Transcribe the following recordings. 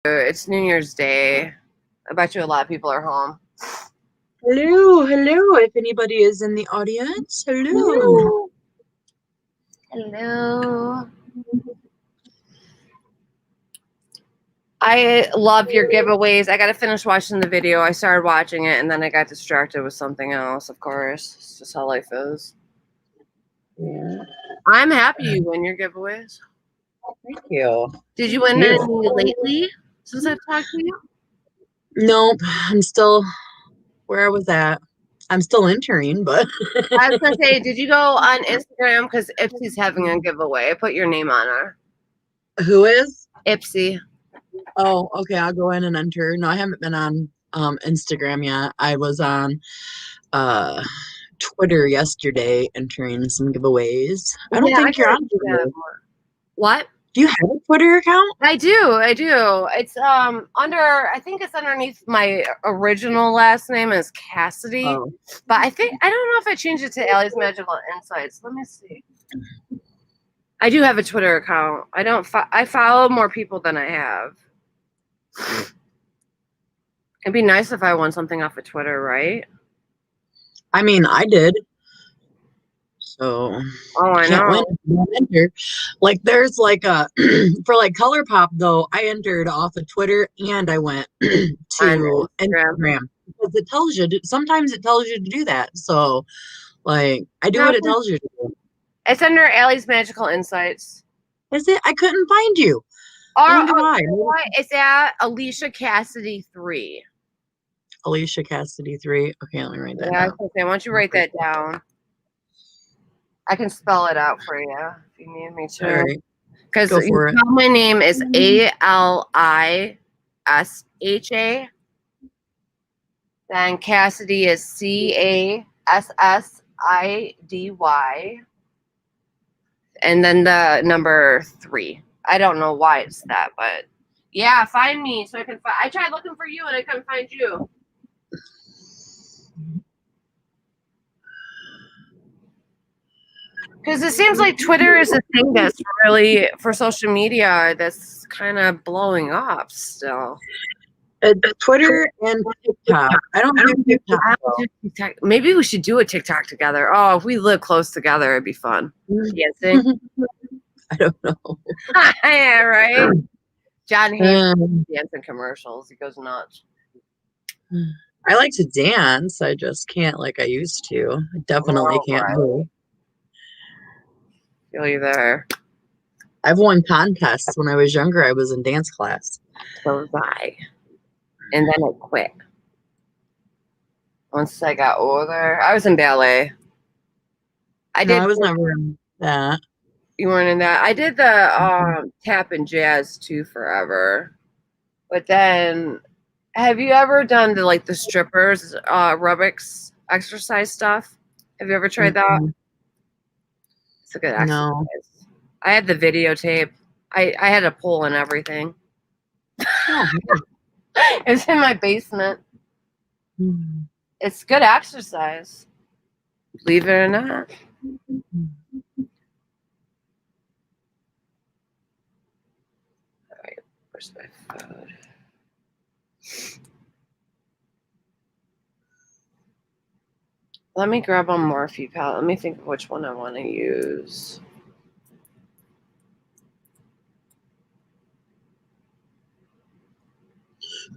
It's New Year's Day. I bet you a lot of people are home. Hello, hello. If anybody is in the audience, hello. Hello. I love your giveaways. I got to finish watching the video. I started watching it and then I got distracted with something else, of course. It's just how life is. Yeah. I'm happy you win your giveaways. Thank you. Did you win any lately since I've talked to you? Nope. I'm still where I was at. I'm still entering, but I was going to say, did you go on Instagram? Because Ipsy's having a giveaway. I put your name on her. who is? Ipsy. Oh, okay. I'll go in and enter. No, I haven't been on Instagram yet. I was on Twitter yesterday entering some giveaways. I don't think you're on Twitter. What? Do you have a Twitter account? I do. It's I think it's underneath my original last name is Cassidy. Oh. But I don't know if I changed it to Allie's Magical Insights. Let me see. I do have a Twitter account. I follow more people than I have. It'd be nice if I won something off of Twitter, right? I mean, I did. So I can't know. win. Like there's like a for like ColourPop though, I entered off of Twitter and I went to Instagram because it tells you sometimes it tells you to do that. So like I do what it tells you to do. It's under Allie's Magical Insights. Is it? I couldn't find you. I wonder why. It's at Alicia Cassidy 3. Alicia Cassidy 3. Okay, let me write that down. Okay, why don't you write that down? I can spell it out for you if you need me to. Because my name is Alisha. Then Cassidy is Cassidy. And then the number 3. I don't know why it's that, but yeah, find me so I can find. I tried looking for you and I couldn't find you. Because it seems like Twitter is a thing that's really, for social media, that's kind of blowing up still. Twitter and TikTok. I don't do TikTok. Maybe we should do a TikTok together. Oh, if we live close together, it'd be fun. Dancing. I don't know. Yeah, right? John hates dancing commercials. He goes nuts. I like to dance. I just can't like I used to. I definitely can't move. Feel you there. I've won contests when I was younger. I was in dance class. So was I. And then I quit. Once I got older, I was in ballet. I was never in that. You weren't in that? I did the tap and jazz too forever. But then, have you ever done the strippers aerobics exercise stuff? Have you ever tried that? It's a good exercise. No. I had the videotape. I had a pole and everything. It's in my basement. It's good exercise. Believe it or not. All right, where's my phone? Let me grab a Morphe palette. Let me think of which one I want to use.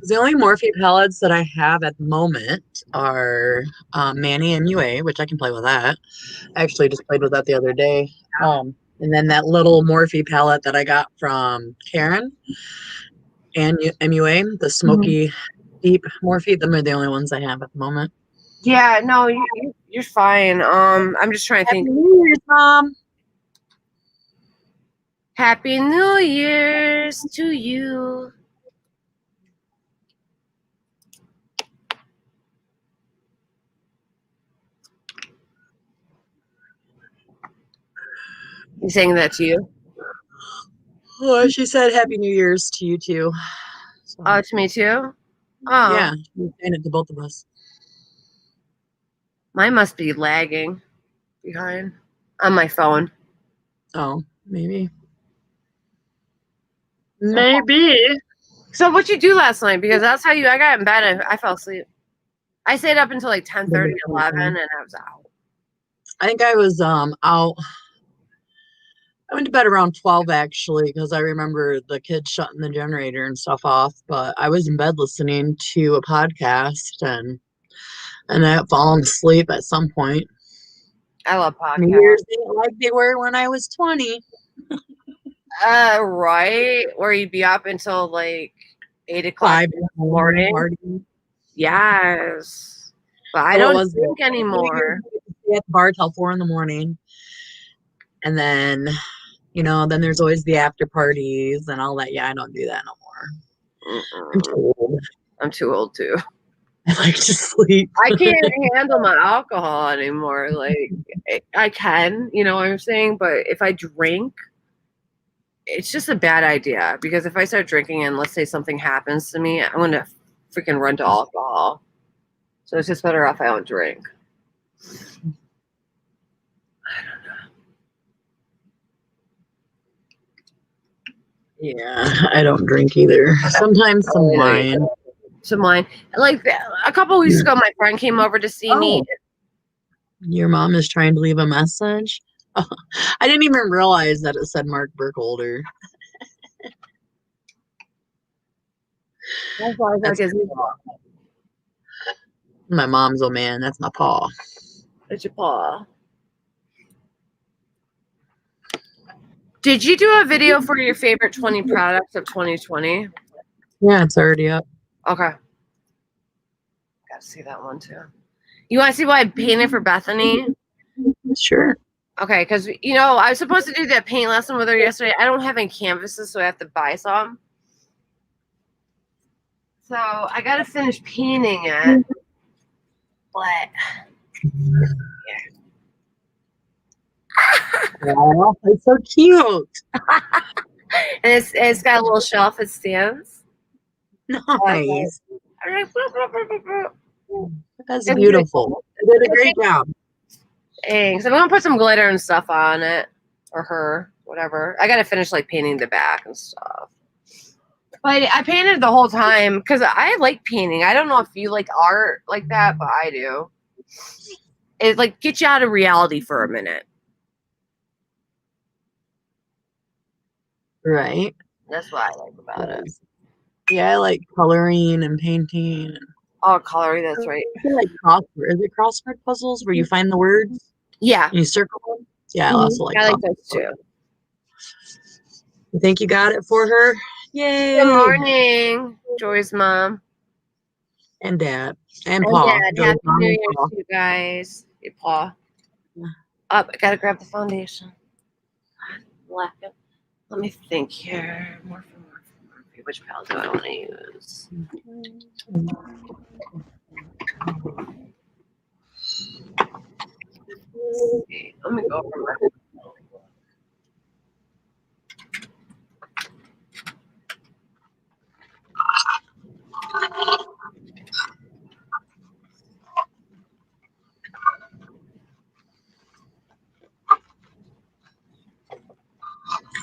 The only Morphe palettes that I have at the moment are Manny MUA, which I can play with that. I actually just played with that the other day. And then that little Morphe palette that I got from Karen and MUA, the smoky deep Morphe. Them are the only ones I have at the moment. Yeah, no, you're fine. I'm just trying to think. Happy New Year's, Mom. Happy New Year's to you. You saying that to you? Oh, she said Happy New Year's to you too. So, oh, to me too? Oh. Yeah, you saying it to both of us. Mine must be lagging behind on my phone. Oh, maybe. Maybe. So what you do last night? Because that's how I got in bed and I fell asleep. I stayed up until like 10:30, 11, and I was out. I think I was out. I went to bed around 12 actually, because I remember the kids shutting the generator and stuff off. But I was in bed listening to a podcast and I had fallen asleep at some point. I love New podcasts. Year's ain't like they were when I was 20. Right. Where you'd be up until like 8 o'clock 5 in the morning. party. Yes. But I So what don't was drink it? New Year's anymore. we get to stay at the bar till 4 in the morning. And then, then there's always the after parties and all that. Yeah, I don't do that no more. I'm Mm-mm. too old. I'm too old too. I like to sleep. I can't handle my alcohol anymore. Like I can, you know what I'm saying? But if I drink, it's just a bad idea because if I start drinking and let's say something happens to me, I'm gonna freaking run to alcohol. So it's just better off I don't drink. Yeah, I don't drink either. Sometimes some wine. Some wine. Like a couple weeks ago, my friend came over to see me. Your mom is trying to leave a message? Oh, I didn't even realize that it said Mark Burkholder. That's my mom's old man. That's my paw. It's your paw. Did you do a video for your favorite 20 products of 2020? Yeah, it's already up. Okay. Gotta see that one too. You want to see what I painted for Bethany? Sure. Okay, because I was supposed to do that paint lesson with her yesterday. I don't have any canvases, so I have to buy some. So I gotta finish painting it. But Oh, it's so cute. and it's got a little shelf it stands. Nice. All right. That's beautiful. You did a great job. Thanks. I'm gonna put some glitter and stuff on it, or her, whatever. I gotta finish like painting the back and stuff. But I painted the whole time because I like painting. I don't know if you like art like that, but I do. It like gets you out of reality for a minute. Right. That's what I like about it. Yeah, I like coloring and painting. Oh, coloring, that's right. I feel like crossword. Is it crossword puzzles where you find the words? Yeah. And you circle them? Yeah, I also like I like those too. You think you got it for her? Yay! Good morning, Joy's mom. And dad. And Paul. Dad. Happy New Year to you guys. Hey, Paul. Up, I gotta grab the foundation. Let me think here. Morphe. Which palette do I want to use? Let me go over my.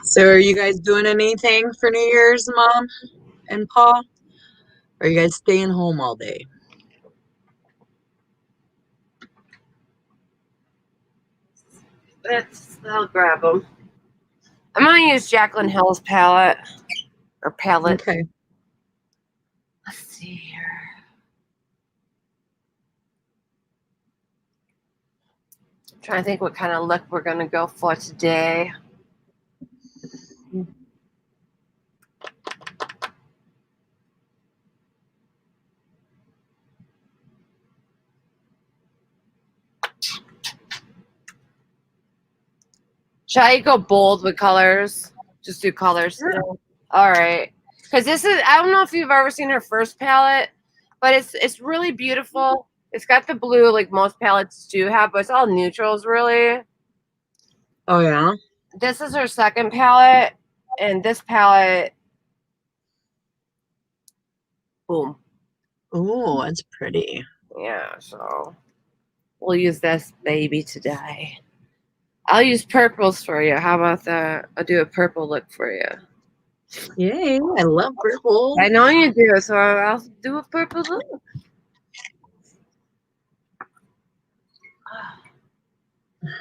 So are you guys doing anything for New Year's, Mom and Paul? Or are you guys staying home all day? I'll grab them. I'm going to use Jaclyn Hill's palette. Or palette. Okay. Let's see here. I'm trying to think what kind of look we're going to go for today. Should I go bold with colors? Just do colors still? All right. Because I don't know if you've ever seen her first palette, but it's really beautiful. It's got the blue like most palettes do have, but it's all neutrals really. Oh, yeah? This is her second palette, and this palette, boom. Oh, that's pretty. Yeah, so we'll use this baby today. I'll use purples for you. How about that? I'll do a purple look for you. Yay, I love purple. I know you do, so I'll do a purple look.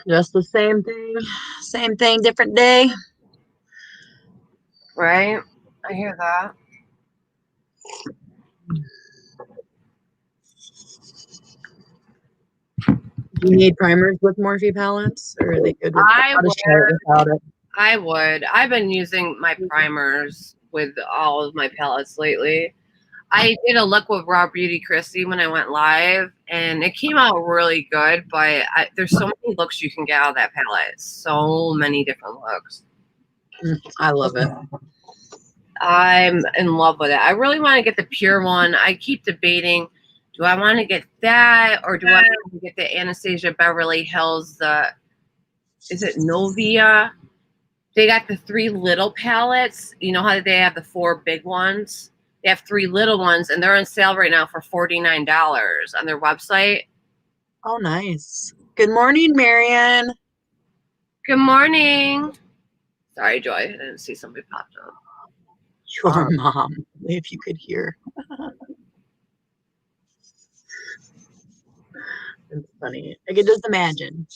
Just the same thing, different day. Right? I hear that. Do you need primers with Morphe palettes, or are they good with I I'll just try it would. without it? I would. I've been using my primers with all of my palettes lately. I did a look with Raw Beauty Christy when I went live, and it came out really good. But there's so many looks you can get out of that palette. So many different looks. I love it. I'm in love with it. I really want to get the pure one. I keep debating, do I want to get that or do I want to get the Anastasia Beverly Hills, is it Novia? They got the 3 little palettes. You know how they have the 4 big ones? They have 3 little ones, and they're on sale right now for $49 on their website. Oh, nice. Good morning, Marion. Good morning. Sorry, Joy. I didn't see somebody popped up. Your mom, if you could hear. It's funny. I can just imagine.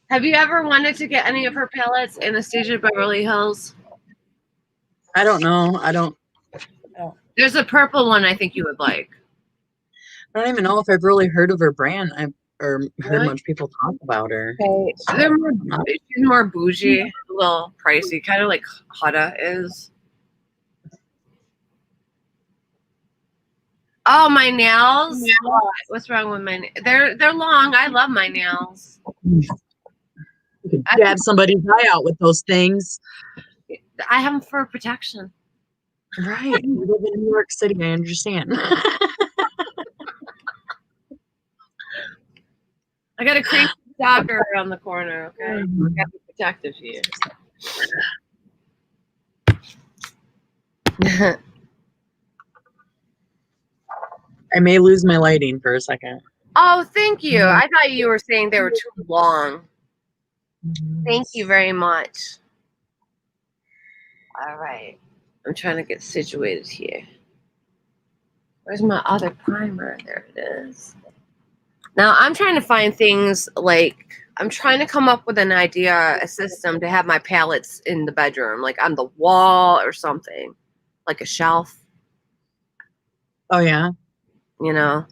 Have you ever wanted to get any of her palettes, Anastasia Beverly Hills? I don't know. There's a purple one I think you would like. I don't even know if I've really heard of her brand. Or heard Really? much people talk about her. Okay. She's more bougie, a little pricey, kind of like Huda is. Oh, my nails. What's wrong with my nails? They're long. I love my nails. You could jab somebody's eye out with those things. I have them for protection. Right. You live in New York City, I understand. I got a crazy stalker around the corner, okay? I got to be protective here. I may lose my lighting for a second. Oh, thank you. I thought you were saying they were too long. Thank you very much. All right. I'm trying to get situated here. Where's my other primer? There it is. Now I'm trying to find things like I'm trying to come up with an idea, a system to have my palettes in the bedroom, like on the wall or something, like a shelf. Oh, yeah. You know,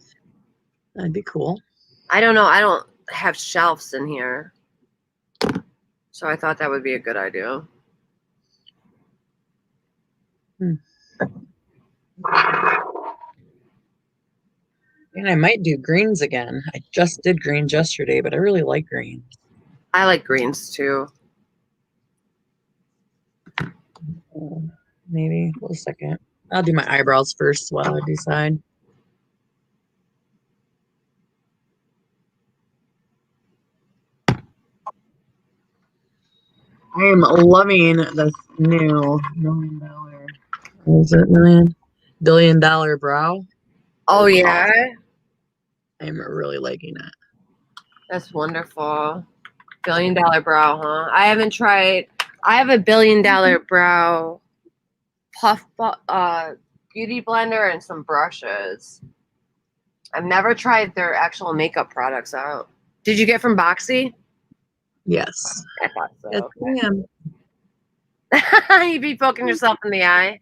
That'd be cool. I don't know. I don't have shelves in here. So I thought that would be a good idea. And I might do greens again. I just did greens yesterday, but I really like greens. I like greens too. Maybe a second. I'll do my eyebrows first while I decide. I am loving this new $1 million. What is it, million? $1 billion brow. Oh yeah, I'm really liking it. that's wonderful. $1 billion brow, huh? I haven't tried. I have a $1 billion brow puff beauty blender and some brushes. I've never tried their actual makeup products out. Did you get from Boxy? Yes. I thought so. Yes, I am. You'd be poking yourself in the eye.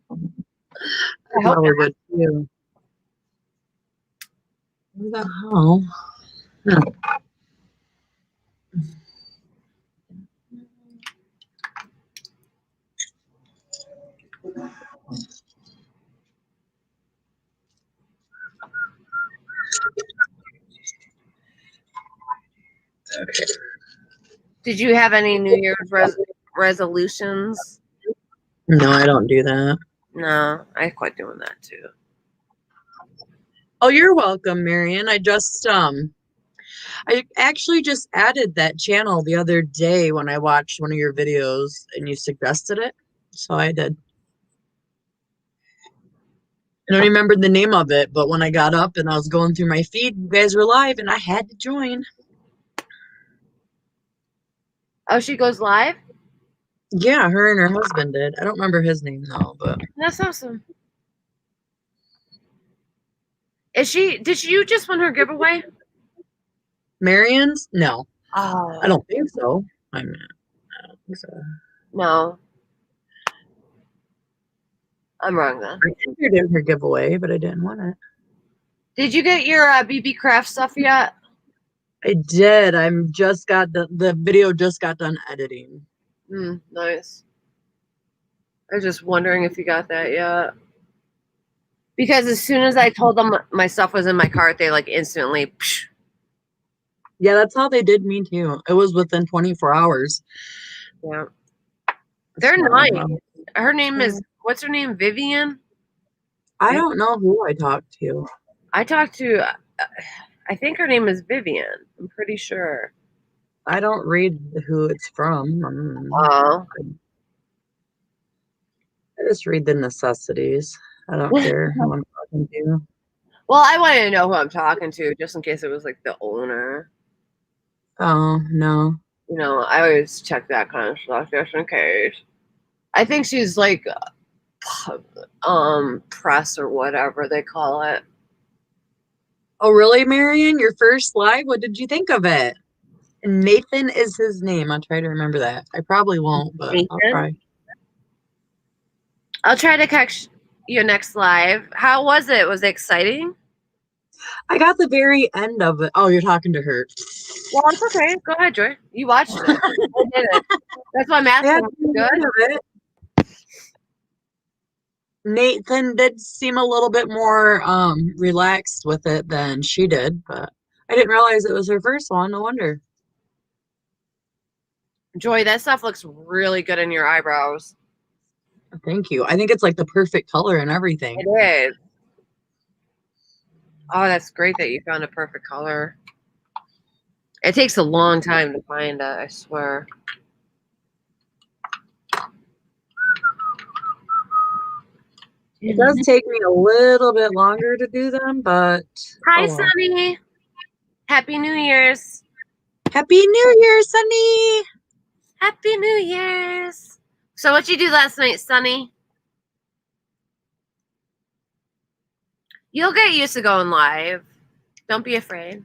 I hope we're good too. What the hell? Huh. Okay. Did you have any New Year's resolutions? No, I don't do that. No, I quit doing that too. Oh, you're welcome, Marion. I actually just added that channel the other day when I watched one of your videos and you suggested it. So I did. I don't remember the name of it, but when I got up and I was going through my feed, you guys were live and I had to join. Oh, she goes live? Yeah, her and her husband did. I don't remember his name though, but That's awesome. Did you just win her giveaway? Marian's? No, I Oh, don't think so. I mean, I don't think so. no. I'm wrong then. I entered in her giveaway, but I didn't win it. Did you get your BB Craft stuff yet? I did. I'm just got the video just got done editing. Nice. I was just wondering if you got that yet. Because as soon as I told them my stuff was in my cart, they like instantly. Psh. Yeah, that's how they did me too. It was within 24 hours. Yeah, they're So, nice. Her name is yeah. what's her name? Vivian. I don't know who I talked to. I talked to. I think her name is Vivian. I'm pretty sure. I don't read who it's from. Oh. I just read the necessities. I don't care who I'm talking to. Well, I wanted to know who I'm talking to, just in case it was like the owner. Oh, no. You know, I always check that kind of stuff just in case. I think she's like, press or whatever they call it. Oh, really, Marion? Your first live? What did you think of it? Nathan is his name. I'll try to remember that. I probably won't, but I'll Nathan. try. I'll try to catch your next live. How was it? Was it exciting? I got the very end of it. Oh, you're talking to her. Well, it's okay. Go ahead, Joy. You watched it. I did it. That's why I'm I had asking. the Good. end of it. Nathan did seem a little bit more relaxed with it than she did, but I didn't realize it was her first one. No wonder. Joy, that stuff looks really good in your eyebrows. Thank you. I think it's like the perfect color and everything. It is. Oh, that's great that you found a perfect color. It takes a long time to find it, I swear. It does take me a little bit longer to do them, but Hi, oh well. Sunny. Happy New Year's. Happy New Year, Sunny! Happy New Year's. So what'd you do last night, Sunny? You'll get used to going live. Don't be afraid.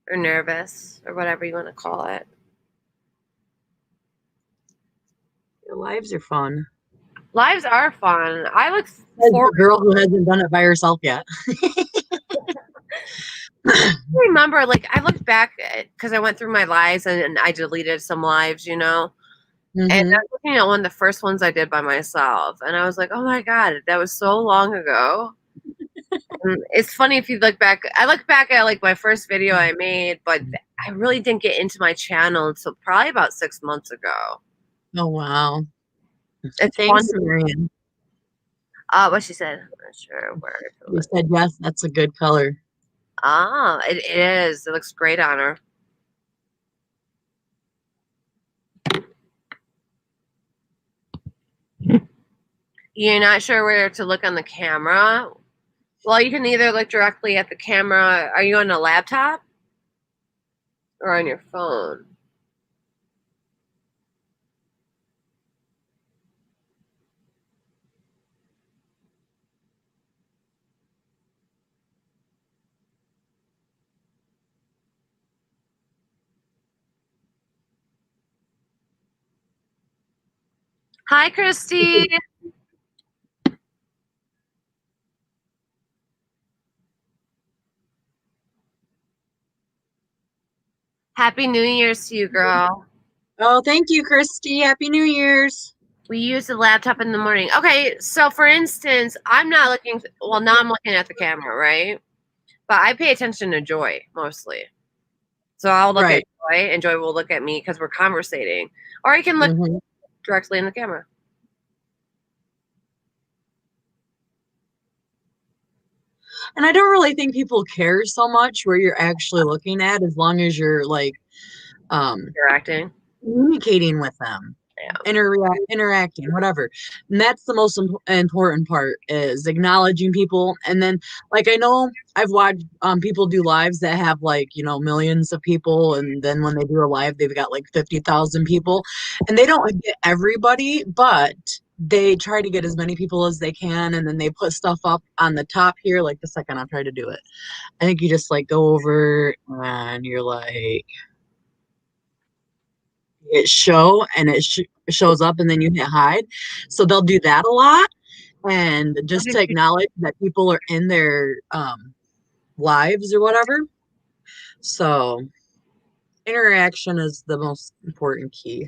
Or nervous, or whatever you want to call it. Your lives are fun. Lives are fun. I look As forward. the girl who hasn't done it by herself yet. I remember, like, I looked back because I went through my lives and I deleted some lives, you know. And I was looking at one of the first ones I did by myself, and I was like, "Oh my god, that was so long ago." And it's funny if you look back. I look back at like my first video I made, but I really didn't get into my channel until probably about 6 months ago. Oh wow. It's fun. Thanks, Marion. What she said. I'm not sure where. You said yes, that's a good color. Ah, it is. It looks great on her. You're not sure where to look on the camera? Well, you can either look directly at the camera. Are you on a laptop or on your phone? Hi, Christy. Happy New Year's to you, girl. Oh, thank you, Christy. Happy New Year's. We use the laptop in the morning. Okay, so for instance, I'm not looking. Well, now I'm looking at the camera, right? But I pay attention to Joy mostly. So I'll look at Right. Joy, and Joy will look at me because we're conversating. Or you can look directly in the camera. And I don't really think people care so much where you're actually looking at as long as you're like Interacting. communicating with them. interacting, whatever. And that's the most important part, is acknowledging people. And then, like, I know I've watched people do lives that have, like, millions of people, and then when they do a live, they've got like 50,000 people, and they don't get everybody, but they try to get as many people as they can, and then they put stuff up on the top here. Like, the second I try to do it, I think you just like go over and you're like, it show, and it shows up, and then you hit hide. So they'll do that a lot, and just to acknowledge that people are in their lives or whatever. So interaction is the most important key.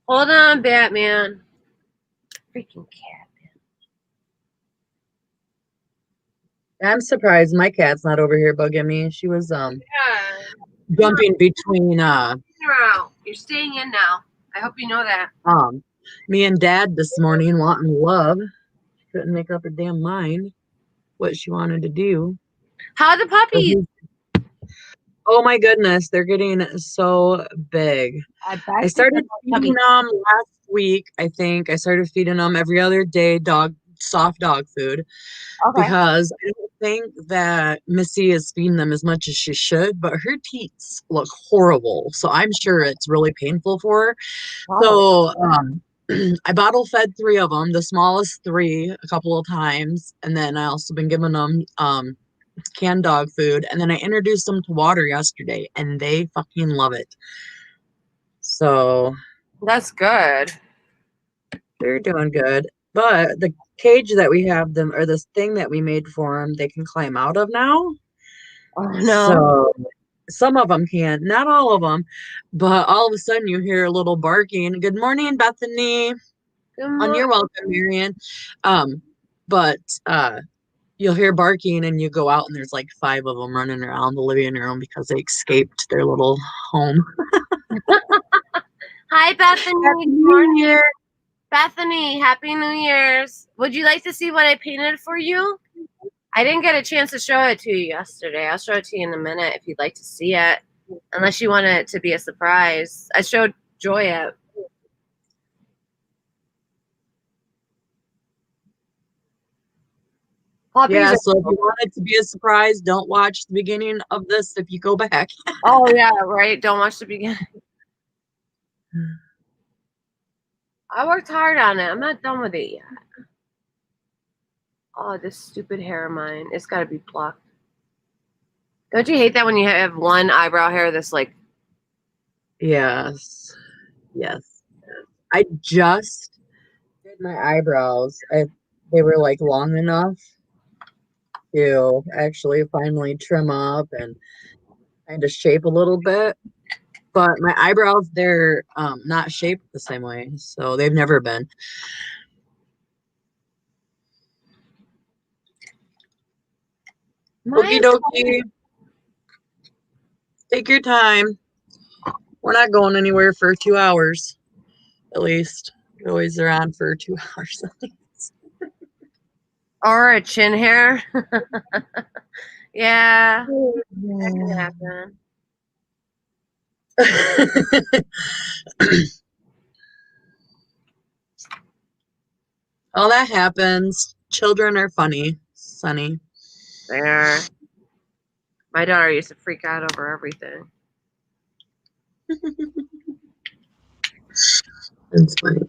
Hold on, Batman. Freaking cat. I'm surprised my cat's not over here bugging me. She was Yeah. jumping between You're staying in now. I hope you know that. me and Dad this morning wanting love. Couldn't make up her damn mind what she wanted to do. How are the puppies? Oh my goodness, they're getting so big. I started feeding them last week. I think I started feeding them every other day, soft dog food, because I don't think that Missy is feeding them as much as she should, but her teats look horrible. So I'm sure it's really painful for her. So I bottle fed 3 of them, the smallest 3 a couple of times. And then I also been giving them canned dog food. And then I introduced them to water yesterday, and they fucking love it. So that's good. They're doing good. But the cage that we have them, or this thing that we made for them, they can climb out of now. Oh no. So some of them can, not all of them. But all of a sudden you hear a little barking. Good morning, Bethany. Good morning. On your welcome, Marion. But you'll hear barking, and you go out, and there's like 5 of them running around the living room because they escaped their little home. Hi, Bethany. Happy New Year. Bethany, Happy New Year's. Would you like to see what I painted for you? I didn't get a chance to show it to you yesterday. I'll show it to you in a minute if you'd like to see it. Unless you want it to be a surprise. I showed Joy it. Yeah, so if you want it to be a surprise, don't watch the beginning of this if you go back. Oh, yeah, right. Don't watch the beginning. I worked hard on it. I'm not done with it yet. Oh, this stupid hair of mine. It's got to be plucked. Don't you hate that when you have one eyebrow hair that's like... Yes. Yes. I just did my eyebrows. They were like long enough to actually finally trim up and kind of shape a little bit. But my eyebrows, they're not shaped the same way. So they've never been. Okie dokie. Take your time. We're not going anywhere for 2 hours, at least. We always are on for 2 hours at least. Or a chin hair. Yeah, that can happen. All that happens. Children are funny, Sonny. They are. My daughter used to freak out over everything. That's funny.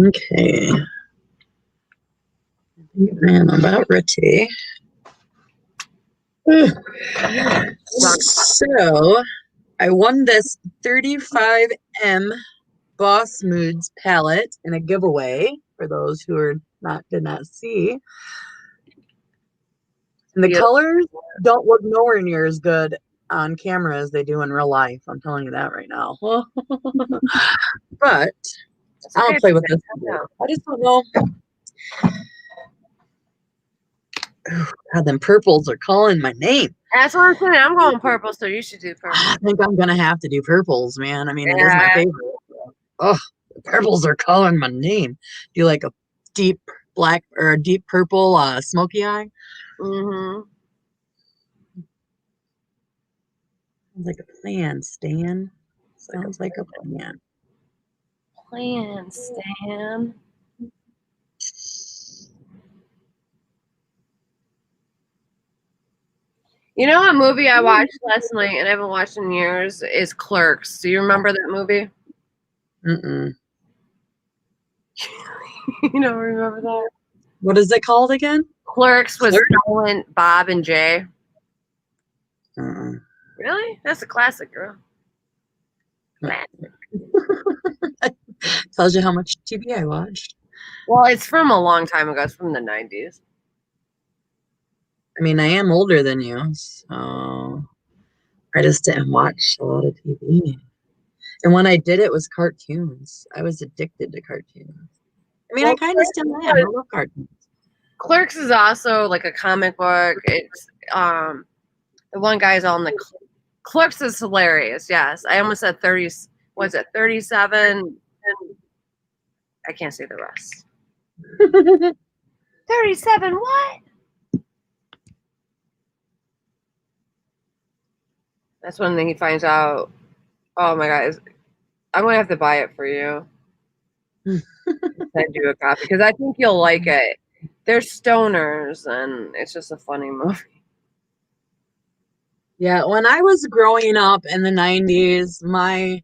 Okay. I am about ready. So I won this 35M Boss Moods palette in a giveaway for those who did not see. And the colors don't look nowhere near as good on camera as they do in real life. I'm telling you that right now. But I'll play with this. I just don't know. God, them purples are calling my name. That's what I'm saying. I'm going purple, so you should do purple. I think I'm gonna have to do purples, man. I mean, it is my favorite. Oh, the purples are calling my name. Do you like a deep black or a deep purple smoky eye? Mm-hmm. Sounds like a plan, Stan. Sounds like a plan. Plan, Stan. You know what movie I watched last night and I haven't watched in years is Clerks. Do you remember that movie? Mm-mm. You don't remember that? What is it called again? Clerks was Clerks? Colin, Bob, and Jay. Uh-uh. Really? That's a classic, girl. Classic. Tells you how much TV I watched. Well, it's from a long time ago. It's from the 90s. I mean, I am older than you, so I just didn't watch a lot of TV. And when I did, it was cartoons. I was addicted to cartoons. I mean, I Well, kind of still am. I love cartoons. Clerks is also like a comic book. It's the one guy's on the Clerks is hilarious. Yes, I almost said 30. Was it 37? And I can't say the rest. 37. What? That's when he finds out. Oh my god! I'm gonna have to buy it for you. Send you a copy because I think you'll like it. They're stoners, and it's just a funny movie. Yeah, when I was growing up in the 90s, my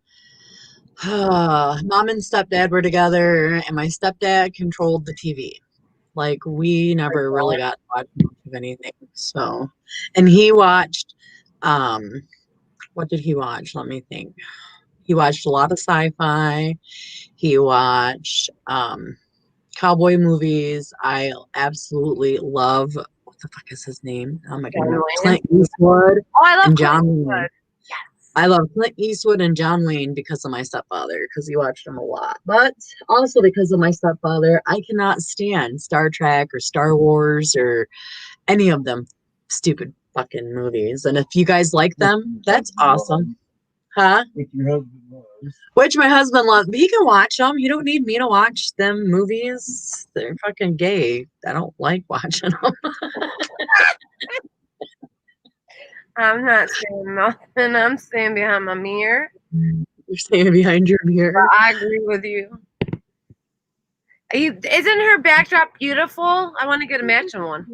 mom and stepdad were together, and my stepdad controlled the TV. Like, we never really got to watch much of anything. So, and he watched, what did he watch? Let me think. He watched a lot of sci-fi. He watched cowboy movies. I absolutely love, what the fuck is his name? Oh my John goodness. Wayne. Clint Eastwood Oh, I love and Clint John Wayne. Eastwood. Yes. I love Clint Eastwood and John Wayne because of my stepfather, because he watched them a lot. But also because of my stepfather, I cannot stand Star Trek or Star Wars or any of them stupid fucking movies. And if you guys like them, that's awesome. Huh? Which your husband loves. Which my husband loves. But he can watch them. You don't need me to watch them movies. They're fucking gay. I don't like watching them. I'm not saying nothing. I'm staying behind my mirror. You're standing behind your mirror. But I agree with you. Isn't her backdrop beautiful? I want to get a matching one.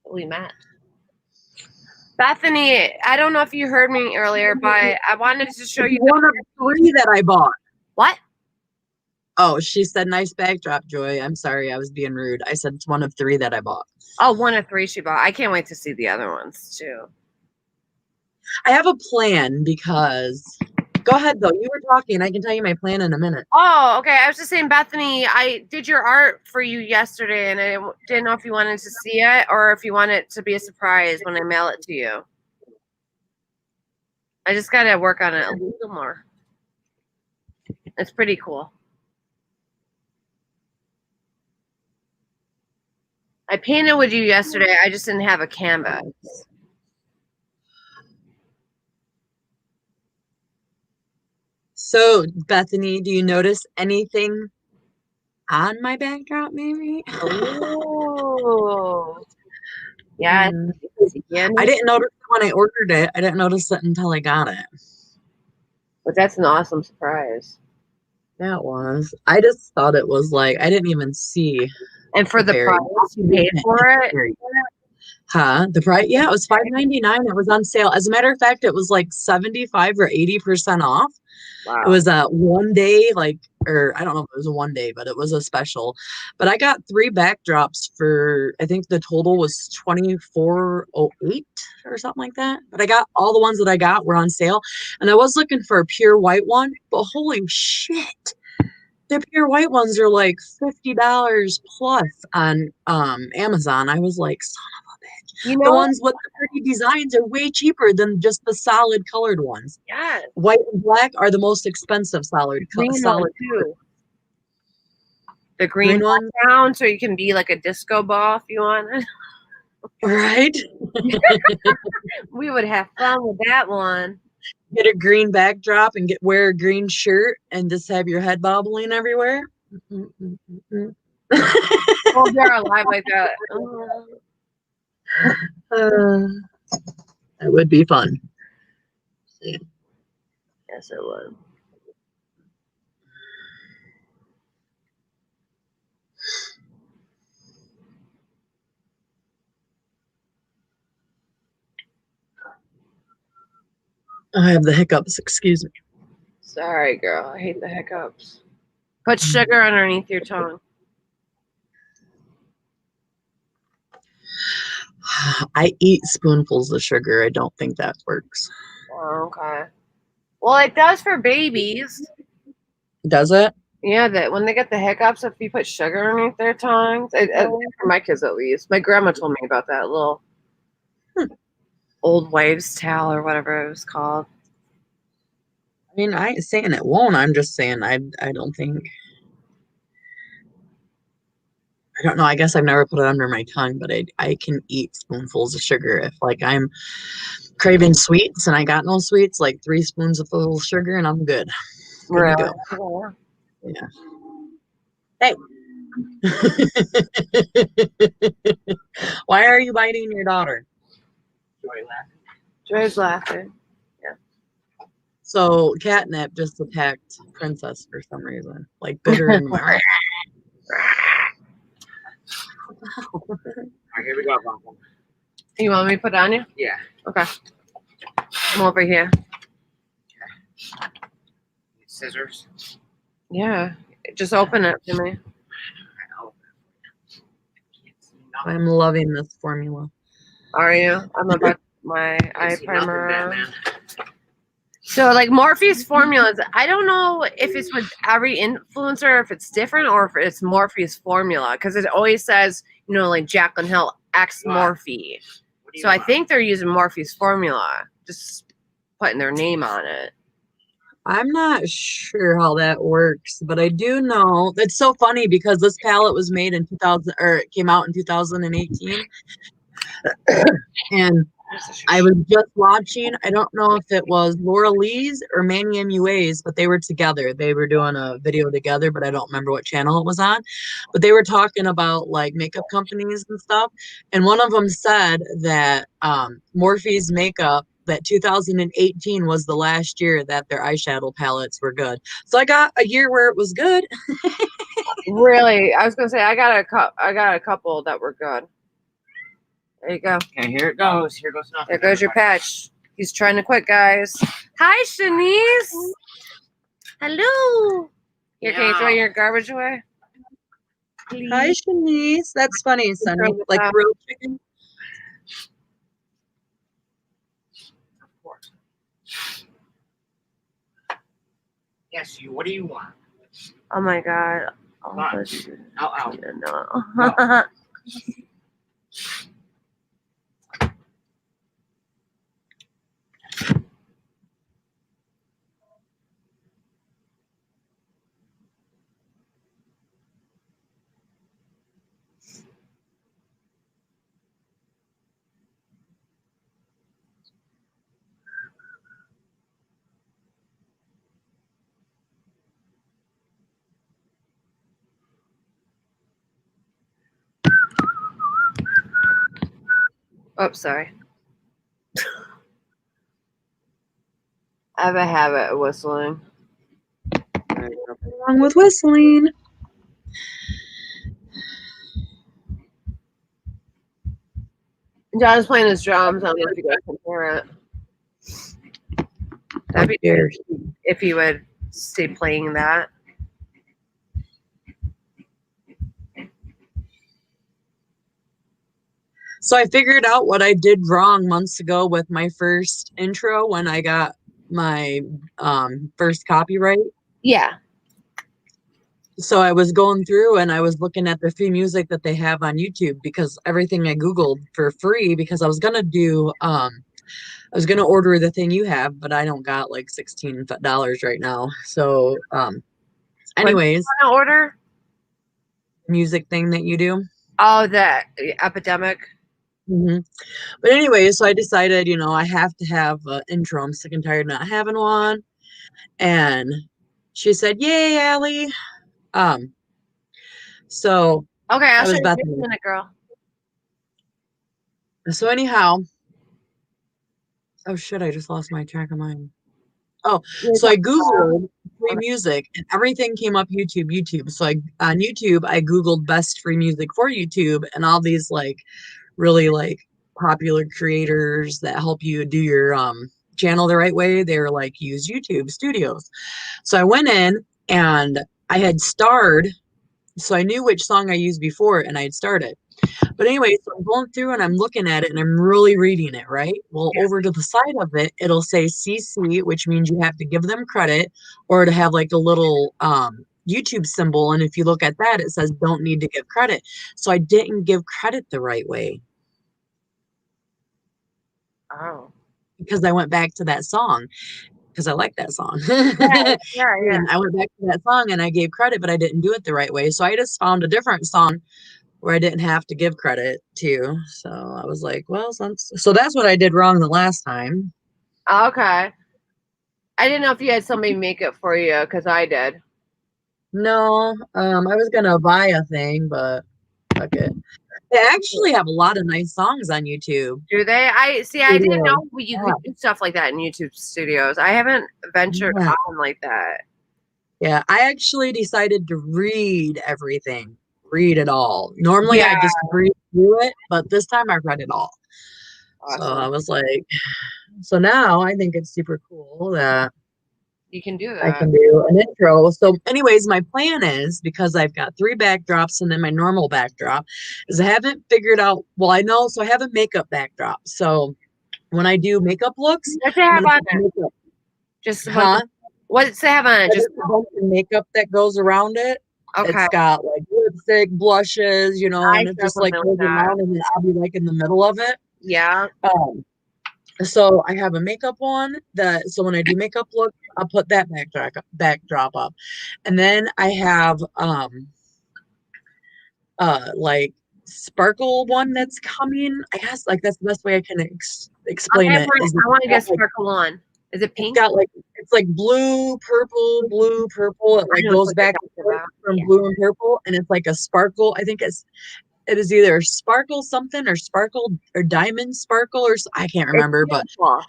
We match. Bethany, I don't know if you heard me earlier, but I wanted to show you one of three that I bought. what? Oh, she said nice backdrop, Joy. I'm sorry, I was being rude. I said it's one of three that I bought. Oh, one of three she bought. I can't wait to see the other ones too. I have a plan because go ahead though. You were talking. I can tell you my plan in a minute. Oh, okay. I was just saying, Bethany, I did your art for you yesterday, and I didn't know if you wanted to see it or if you want it to be a surprise when I mail it to you. I just got to work on it a little more. It's pretty cool. I painted with you yesterday. I just didn't have a canvas. So, Bethany, do you notice anything on my backdrop, maybe? Oh, yeah. I didn't notice it when I ordered it. I didn't notice it until I got it. But that's an awesome surprise. That was. I just thought it was like, I didn't even see. And for the price you paid for it? Huh? The price? Yeah, it was $5.99. It was on sale. As a matter of fact, it was like 75 or 80% off. Wow. It was a one day, or I don't know if it was a one day, but it was a special. But I got 3 backdrops for, I think the total was $24.08 or something like that. But I got all the ones that I got were on sale. And I was looking for a pure white one, but holy shit. The pure white ones are like $50 plus on Amazon. I was like, son of a bitch. You know, The ones with the pretty designs are way cheaper than just the solid colored ones. yes. White and black are the most expensive solid Green one solid too. The green one, down so you can be like a disco ball if you want. right? We would have fun with that one. Get a green backdrop and wear a green shirt and just have your head bobbling everywhere. We'll be our live like that. That would be fun. Yes, it would. I have the hiccups, excuse me. Sorry, girl. I hate the hiccups. Put sugar underneath your tongue. I eat spoonfuls of sugar. I don't think that works. Oh, okay. Well, it does for babies. Does it? Yeah, that when they get the hiccups, if you put sugar underneath their tongues, for my kids at least. My grandma told me about that little old wives' tale or whatever it was called. I mean, I ain't saying it won't. I'm just saying I don't think. I don't know. I guess I've never put it under my tongue, but I can eat spoonfuls of sugar if like I'm craving sweets and I got no sweets, like 3 spoons of full sugar and I'm good. Good to Really? go. Yeah. Hey. Why are you biting your daughter? Joy's laughing. So catnip just attacked Princess for some reason. Like bit her in the Alright, here we go, Bonko. You want me to put it on you? Yeah. Okay. I'm over here. Scissors. Yeah. Just open it to me. I'm loving this formula. Are you? I'm about my eye See primer nothing, on. Batman. So, like Morphe's formulas, I don't know if it's with every influencer, if it's different, or if it's Morphe's formula, because it always says, like Jaclyn Hill X What? Morphe. What do you So I want? think they're using Morphe's formula, just putting their name on it. I'm not sure how that works, but I do know it's so funny because this palette was made in 2000 or it came out in 2018. And I was just watching, I don't know if it was Laura Lee's or Manny MUA's, but they were together. They were doing a video together, but I don't remember what channel it was on. But they were talking about like makeup companies and stuff. And one of them said that Morphe's makeup, that 2018 was the last year that their eyeshadow palettes were good. So I got a year where it was good. Really, I was gonna say I got a couple that were good. There you go. Okay, here it goes. Here goes nothing. There goes your patch. He's trying to quit, guys. Hi, Shanice. Hello. Here, can you throw your garbage away? Please. Hi, Shanice. That's funny, Sonny. Like grilled chicken. Of course. Yes, you. What do you want? Oh my god. Oh, Lunch. Out. no. Oh, sorry. I have a habit of whistling. Nothing wrong with whistling. John's playing his drums. I don't know if you guys can hear it. That'd be Here. if he would stay playing that. So I figured out what I did wrong months ago with my first intro when I got my first copyright. Yeah. So I was going through and I was looking at the free music that they have on YouTube because everything I Googled for free because I was gonna do I was gonna order the thing you have, but I don't got like $16 right now. So anyways, Want to order? music thing that you do. Oh, that epidemic. But anyway, so I decided, I have to have an intro. I'm sick and tired of not having one. And she said, "Yay, Allie." So Okay, I'll I show was you in a Bethany. minute, girl. So anyhow, Oh shit, I just lost my track of mine. Oh, You're so I talking Googled free about- music and everything came up YouTube. So I on YouTube I Googled best free music for YouTube and all these like really like popular creators that help you do your channel the right way. They're like use YouTube studios. So I went in and I had starred, so I knew which song I used before and I had started. But anyway, so I'm going through and I'm looking at it and I'm really reading it, right? Well, Yeah. over to the side of it, it'll say CC, which means you have to give them credit or to have like a little YouTube symbol. And if you look at that, it says don't need to give credit. So I didn't give credit the right way Oh. because I went back to that song because I like that song. Yeah, yeah. And I went back to that song and I gave credit, but I didn't do it the right way. So I just found a different song where I didn't have to give credit to. So I was like, well, so that's what I did wrong the last time. Okay. I didn't know if you had somebody make it for you because I did. No, I was gonna buy a thing, but fuck it. They actually have a lot of nice songs on YouTube. Do they? I see. I didn't Studios. know you could do stuff like that in YouTube studios. I haven't ventured Yeah. on like that. Yeah, I actually decided to read everything, read it all. Normally Yeah. I just read through it, but this time I read it all. So I Awesome. was like, so now I think it's super cool that You can do I that. can do an intro. So, anyways, my plan is because I've got 3 backdrops and then my normal backdrop, is I haven't figured out. Well, I know, so I have a makeup backdrop. So when I do makeup looks, What's it I'm have gonna on put it? makeup. Just a bunch Huh? of, what's it have on it? Just Just a bunch of makeup that goes around it. okay. It's got like lipstick, blushes, I and it just like definitely goes not. around, and then I'll be like in the middle of it. Yeah. Um, So I have a makeup one that so when I do makeup look, I'll put that backdrop up. And then I have like sparkle one that's coming. I guess like that's the best way I can explain it is I want to get got, like sparkle on. Is it it's pink? got like it's like blue, purple. It I like know goes what you're back and talking forth about. from Yeah. blue and purple and it's like a sparkle. I think it is either sparkle something or sparkle or diamond sparkle or I can't It's remember, but beautiful.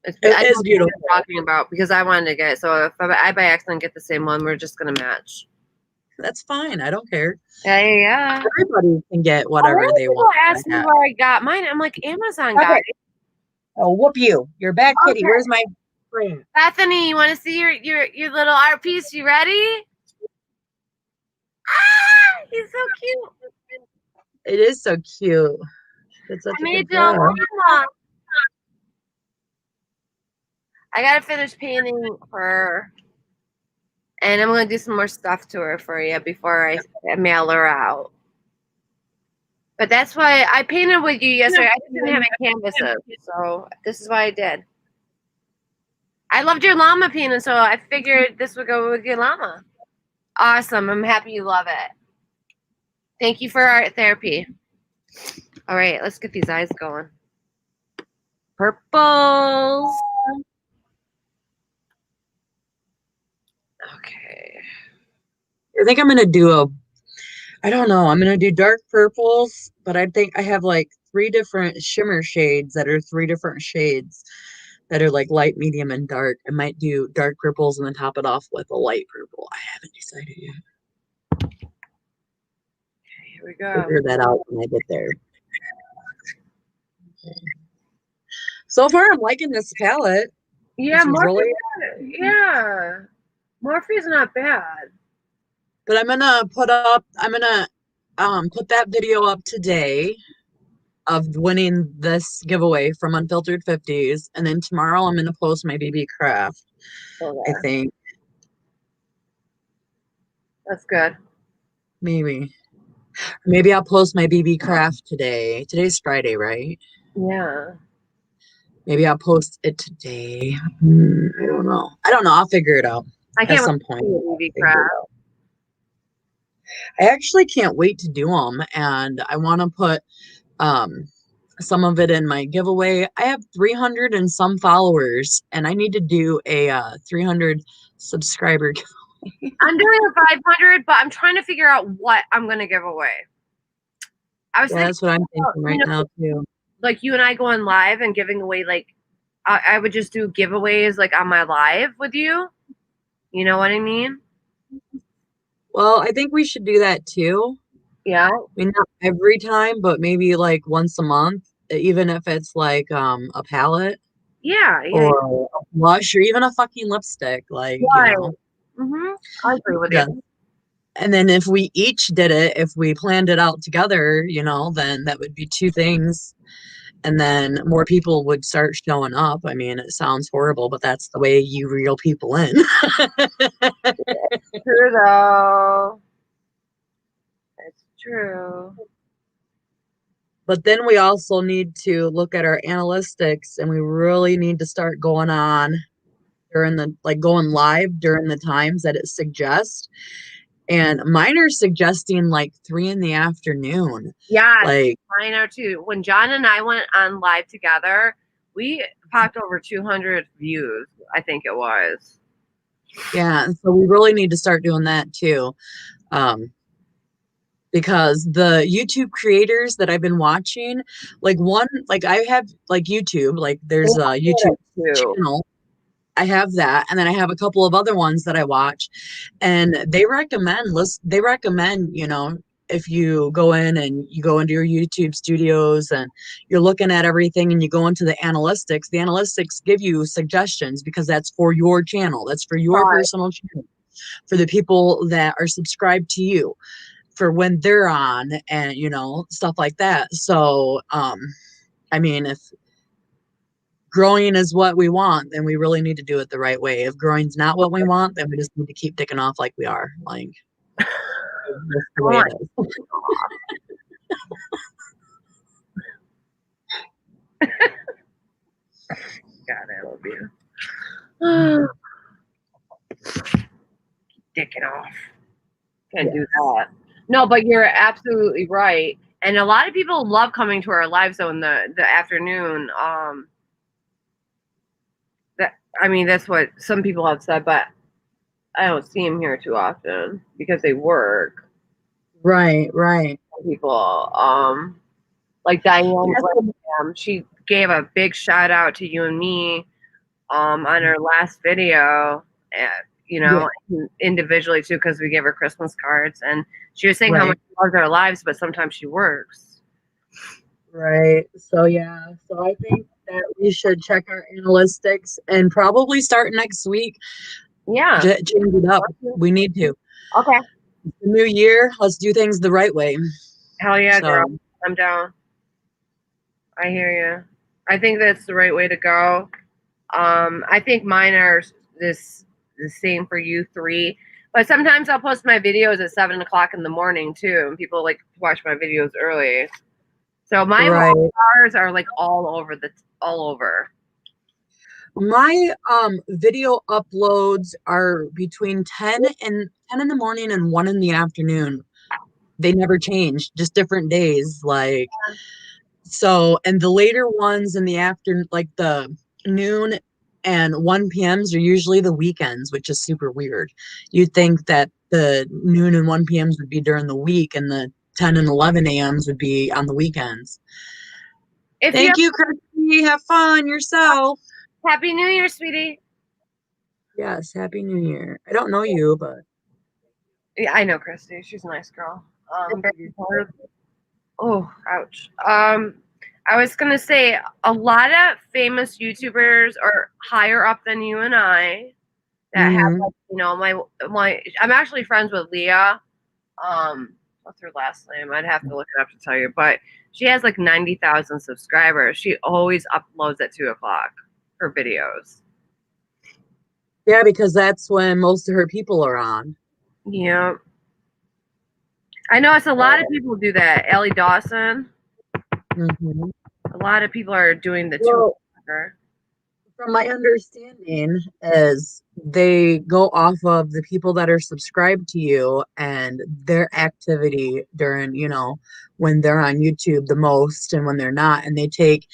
it I know is what you're beautiful. talking about because I wanted to get it. So if I by accident get the same one, we're just gonna match. That's fine. I don't care. Yeah. Everybody can get A whatever lot of they people want. ask me where I got mine. I'm like Amazon got Okay. it. Oh, whoop you. You're back, kitty. Okay. Where's my friend? Bethany, you want to see your little art piece? You ready? Ah, he's so cute. It is so cute. It's such I a made good you a friend. llama. I gotta finish painting her, and I'm gonna do some more stuff to her for you before I mail her out. But that's why I painted with you yesterday. I just didn't have any canvases, so this is what I did. I loved your llama painting, so I figured this would go with your llama. Awesome. I'm happy you love it. Thank you for art therapy. All right, let's get these eyes going. Purples. Okay. I think I'm gonna do I don't know. I'm gonna do dark purples, but I think I have like 3 different shimmer shades that are 3 different shades that are like light, medium, and dark. I might do dark purples and then top it off with a light purple. I haven't decided yet. Here we go. Figure that out when I get there. Okay. So far, I'm liking this palette. Yeah, It's really, yeah. Morphe's not bad. but I'm gonna put that video up today of winning this giveaway from Unfiltered 50s, and then tomorrow I'm gonna post my BB craft. I think That's good. maybe I'll post my BB craft today. Today's Friday, right? Yeah. Maybe I'll post it today. I don't know. I'll figure it out I at can't some wait point. to see the UV Figure it craft. out. I actually can't wait to do them, and I want to put some of it in my giveaway. I have 300 and some followers, and I need to do a 300 subscriber. I'm doing a 500, but I'm trying to figure out what I'm going to give away. I was Yeah, thinking that's what I'm about, thinking right now too. like you and I going live and giving away like I would just do giveaways like on my live with you. You know what I mean? Well, I think we should do that too. Yeah. I mean, not every time, but maybe like once a month, even if it's like a palette Yeah. or a blush or even a fucking lipstick, like, Right. I agree with Yeah. you. And then if we each did it, if we planned it out together, then that would be two things. And then more people would start showing up. I mean, it sounds horrible, but that's the way you reel people in. True though. It's true. But then we also need to look at our analytics, and we really need to start going on going live during the times that it suggests. And mine are suggesting like 3 in the afternoon. Yes, Like, mine are too. When John and I went on live together, we popped over 200 views, I think it was. yeah, so we really need to start doing that too. Because the YouTube creators that I've been watching, like I have like YouTube, like there's a YouTube Too. channel. I have that, and then I have a couple of other ones that I watch, and they recommend, if you go in and you go into your YouTube studios and you're looking at everything and you go into the analytics give you suggestions because that's for your channel. That's for your Right. personal channel, for the people that are subscribed to you, for when they're on, and stuff like that. So I mean, if growing is what we want, then we really need to do it the right way. If growing's not what we want, then we just need to keep ticking off like we are. Like, that's the way Oh, it is. God, I love you. Dicking off. Can't do that. No, but you're absolutely right. And a lot of people love coming to our lives though in the afternoon. That's what some people have said, but I don't see them here too often because they work. Right. Some people, like Diane, she gave a big shout out to you and me, on her last video, individually too, because we gave her Christmas cards, and she was saying how much she loves our lives, but sometimes she works. Right. So yeah. So I think that we should check our analytics and probably start next week. Yeah. Change it up. We need to. Okay. The new year, let's do things the right way. Hell yeah, girl. I'm down. I hear you. I think that's the right way to go. I think mine are the same for you three. But sometimes I'll post my videos at 7 o'clock in the morning too, and people like to watch my videos early. So my stars are like all over. My video uploads are between 10 in the morning and 1 in the afternoon. They never change, just different days. Like, so, and the later ones in the afternoon, like the noon and 1 p.m.s are usually the weekends, which is super weird. You'd think that the noon and 1 p.m.s would be during the week, and the 10 and 11 a.m.s would be on the weekends. Thank you, Christy. Have fun yourself. Happy New Year, sweetie. Yes, Happy New Year. I don't know you, but yeah, I know Christy. She's a nice girl. Oh, ouch. I was gonna say a lot of famous YouTubers are higher up than you and I that have my I'm actually friends with Leah. What's her last name? I'd have to look it up to tell you, but she has like 90,000 subscribers. She always uploads at 2 o'clock her videos. Yeah, because that's when most of her people are on. Yeah. I know it's a lot of people do that. Ellie Dawson. Mm-hmm. A lot of people are doing the 2 o'clock. From my understanding is they go off of the people that are subscribed to you and their activity during, when they're on YouTube the most and when they're not. And they take,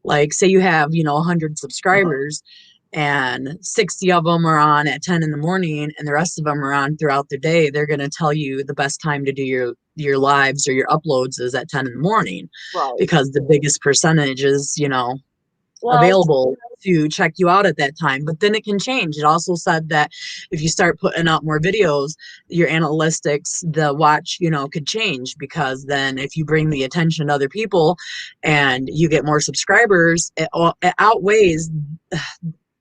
like, say you have, 100 subscribers and 60 of them are on at 10 in the morning and the rest of them are on throughout the day. They're going to tell you the best time to do your lives or your uploads is at 10 in the morning, because the biggest percentage is, available to check you out at that time, but then it can change. It also said that if you start putting out more videos, your analytics, the watch, could change, because then if you bring the attention to other people and you get more subscribers, it outweighs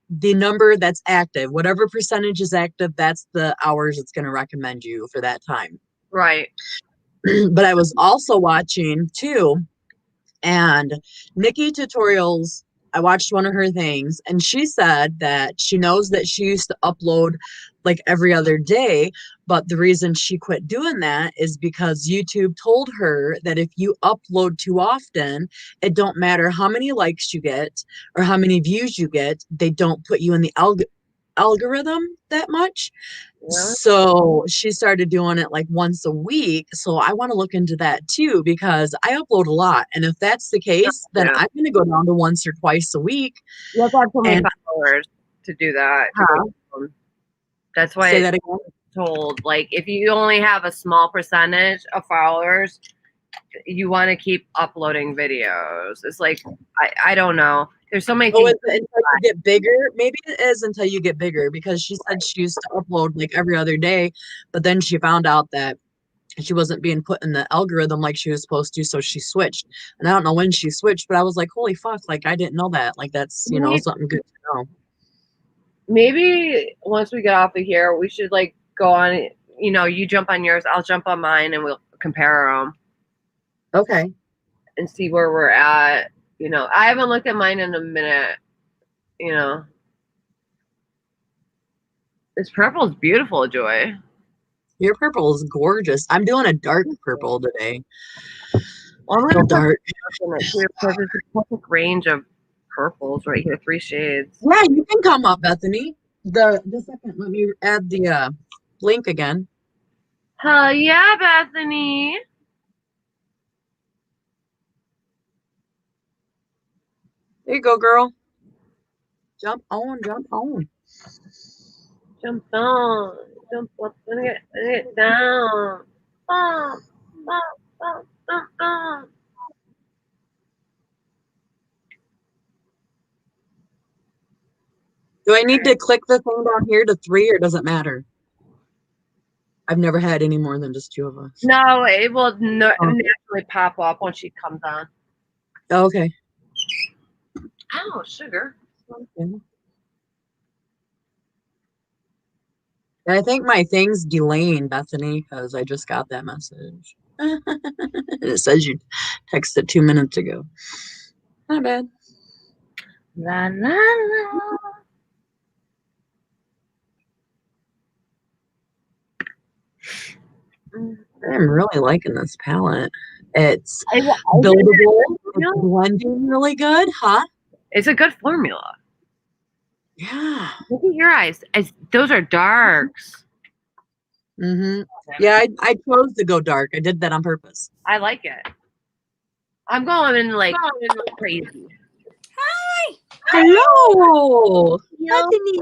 the number that's active. Whatever percentage is active, that's the hours it's going to recommend you for that time. Right. But I was also watching too, and Nikki Tutorials, I watched one of her things, and she said that she knows that she used to upload like every other day, but the reason she quit doing that is because YouTube told her that if you upload too often, it don't matter how many likes you get or how many views you get, they don't put you in the algorithm that much. Yeah. So she started doing it like once a week. So I want to look into that too, because I upload a lot. And if that's the case, then I'm going to go down to once or twice a week. You have to have so many And followers to do that. That's why say that again. Told, like, if you only have a small percentage of followers, you want to keep uploading videos. It's like, I don't know. There's so many Oh, things. is it until you get bigger? Maybe it is until you get bigger, because she said she used to upload like every other day, but then she found out that she wasn't being put in the algorithm like she was supposed to, so she switched. And I don't know when she switched, but I was like, holy fuck, like I didn't know that. Like that's, something good to know. Maybe once we get off of here, we should like go on, you jump on yours, I'll jump on mine, and we'll compare them. Okay. And see where we're at. I haven't looked at mine in a minute. This purple is beautiful, Joy. Your purple is gorgeous. I'm doing a dark purple today. Well, I'm gonna dark. because there's a perfect range of purples right here, 3 shades. Yeah, you can come up, Bethany. The second, let me add the link again. Hell yeah, Bethany. There you go, girl. Jump on, jump on. Jump on, jump up and get down. Bump, bump, bump, bump, bump. Do I need to click the thing down here to 3, or does it matter? I've never had any more than just 2 of us. No, it will naturally pop up when she comes on. Okay. Oh, sugar. Okay. I think my thing's delaying, Bethany, because I just got that message. It says you texted 2 minutes ago. Not bad. La la la. I'm really liking this palette. It's buildable. It's blending really good, huh? It's a good formula. Yeah. Look at your eyes. Those are darks. Mm-hmm. Yeah, I chose to go dark. I did that on purpose. I like it. I'm going in like crazy. Hi. Hello. Bethany.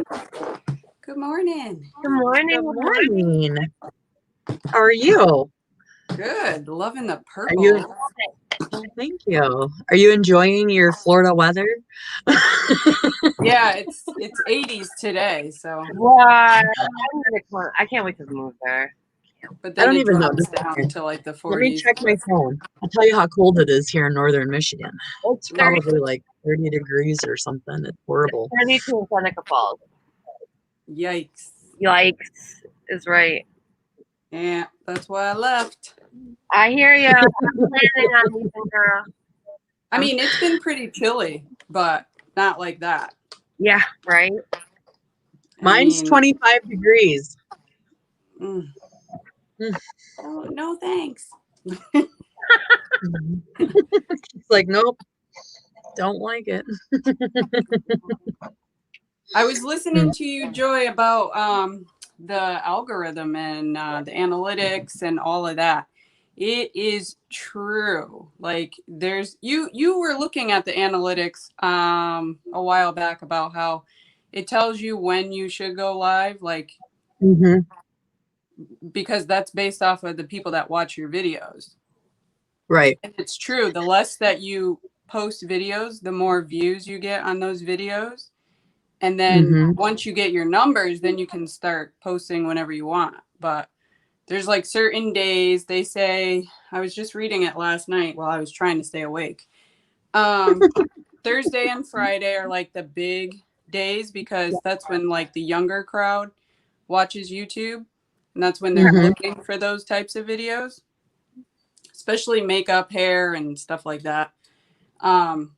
Good morning. Good morning. Good morning. How are you? Good. Loving the Are purple. you? Thank you. Are you enjoying your Florida weather? Yeah, it's 80s today, so. What? I can't wait to move there. But I then don't it even know. drops down to like the 40s. Let me check my phone. I'll tell you how cold it is here in northern Michigan. It's probably like 30 degrees or something. It's horrible. 32 in Seneca Falls. Yikes. Yikes is right. Yeah, that's why I left. I hear you. I'm planning on leaving, girl. I mean, it's been pretty chilly, but not like that. Yeah, right. Mine's 25 degrees. Oh, no, thanks. It's like, nope, don't like it. I was listening to you, Joy, about the algorithm and the analytics and all of that. It is true. Like you were looking at the analytics a while back about how it tells you when you should go live, like because that's based off of the people that watch your videos. Right. And it's true. The less that you post videos, the more views you get on those videos. And then Mhm. once you get your numbers, then you can start posting whenever you want. But there's like certain days they say, I was just reading it last night while I was trying to stay awake. Thursday and Friday are like the big days because that's when like the younger crowd watches YouTube, and that's when they're Mhm. looking for those types of videos, especially makeup, hair, and stuff like that. And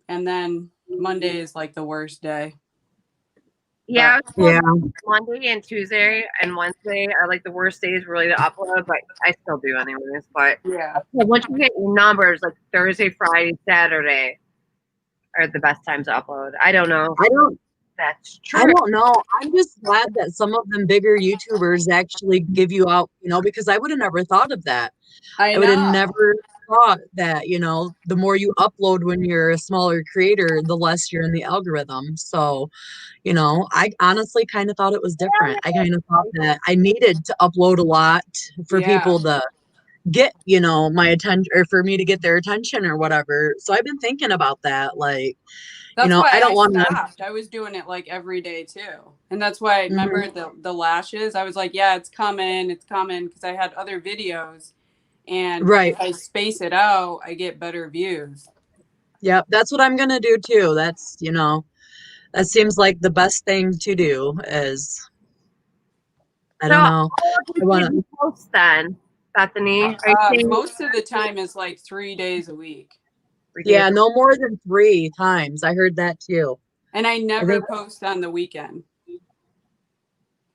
then Monday is like the worst day. Yeah, But Yeah. Monday and Tuesday and Wednesday are like the worst days really to upload, but I still do anyways. But yeah, once you get your numbers, like Thursday, Friday, Saturday are the best times to upload. I don't know. I don't That's I true. don't know. I'm just glad that some of them bigger YouTubers actually give you out, because I would have never thought of that. I I would have know. never thought that, the more you upload when you're a smaller creator, the less you're in the algorithm. So, I honestly kind of thought it was different. I kind of thought that I needed to upload a lot for Yeah, people to get, my attention, or for me to get their attention or whatever. So I've been thinking about that. Like, that's why I I don't want to. stopped. I was doing it like every day too, and that's why I remember the lashes. I was like, yeah, it's coming, because I had other videos, and Right. if I space it out, I get better views. Yep. That's what I'm going to do too. That's, that seems like the best thing to do is, I So, don't how know. long I do want to, you post then, Bethany? Are you saying Most of the time is like 3 days a week, 3 days? yeah, no more than 3 times. I heard that too. and I I never think, post on the weekend.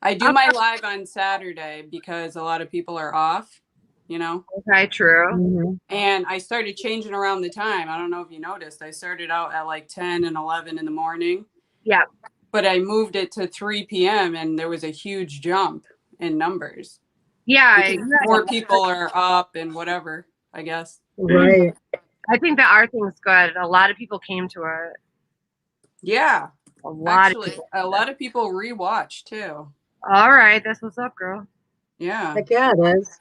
I do my Okay, live on Saturday because a lot of people are off, you know. okay, true. mhm. And I started changing around the time. I don't know if you noticed. I started out at like 10 and 11 in the morning, Yeah. but I moved it to 3 p.m. and there was a huge jump in numbers Yeah. because more people are up and whatever, I guess. Right. I think the art thing's good. A lot of people came to it. Yeah, A lot of actually, people. a lot of people rewatch too. All right, that's what's up, girl. Yeah. Heck yeah, it is.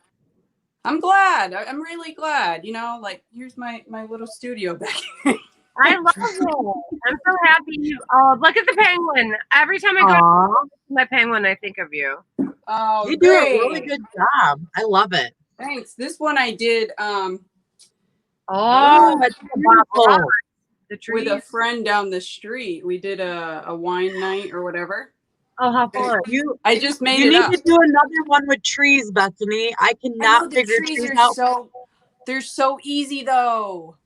I'm glad. I'm really glad. Like here's my little studio back here. I love it. I'm so happy. Look at the penguin. Every time I go Aw, to my penguin, I think of you. Oh, you do a really great. good job. I love it. Thanks. This one I did Oh, Oh, that's Bob Ross, beautiful. the with a trees. friend down the street. We did a wine night or whatever. Oh, how fun. I just made You it need up. to do another one with trees, Bethany. I I know cannot the figure trees trees are out. they're so easy though.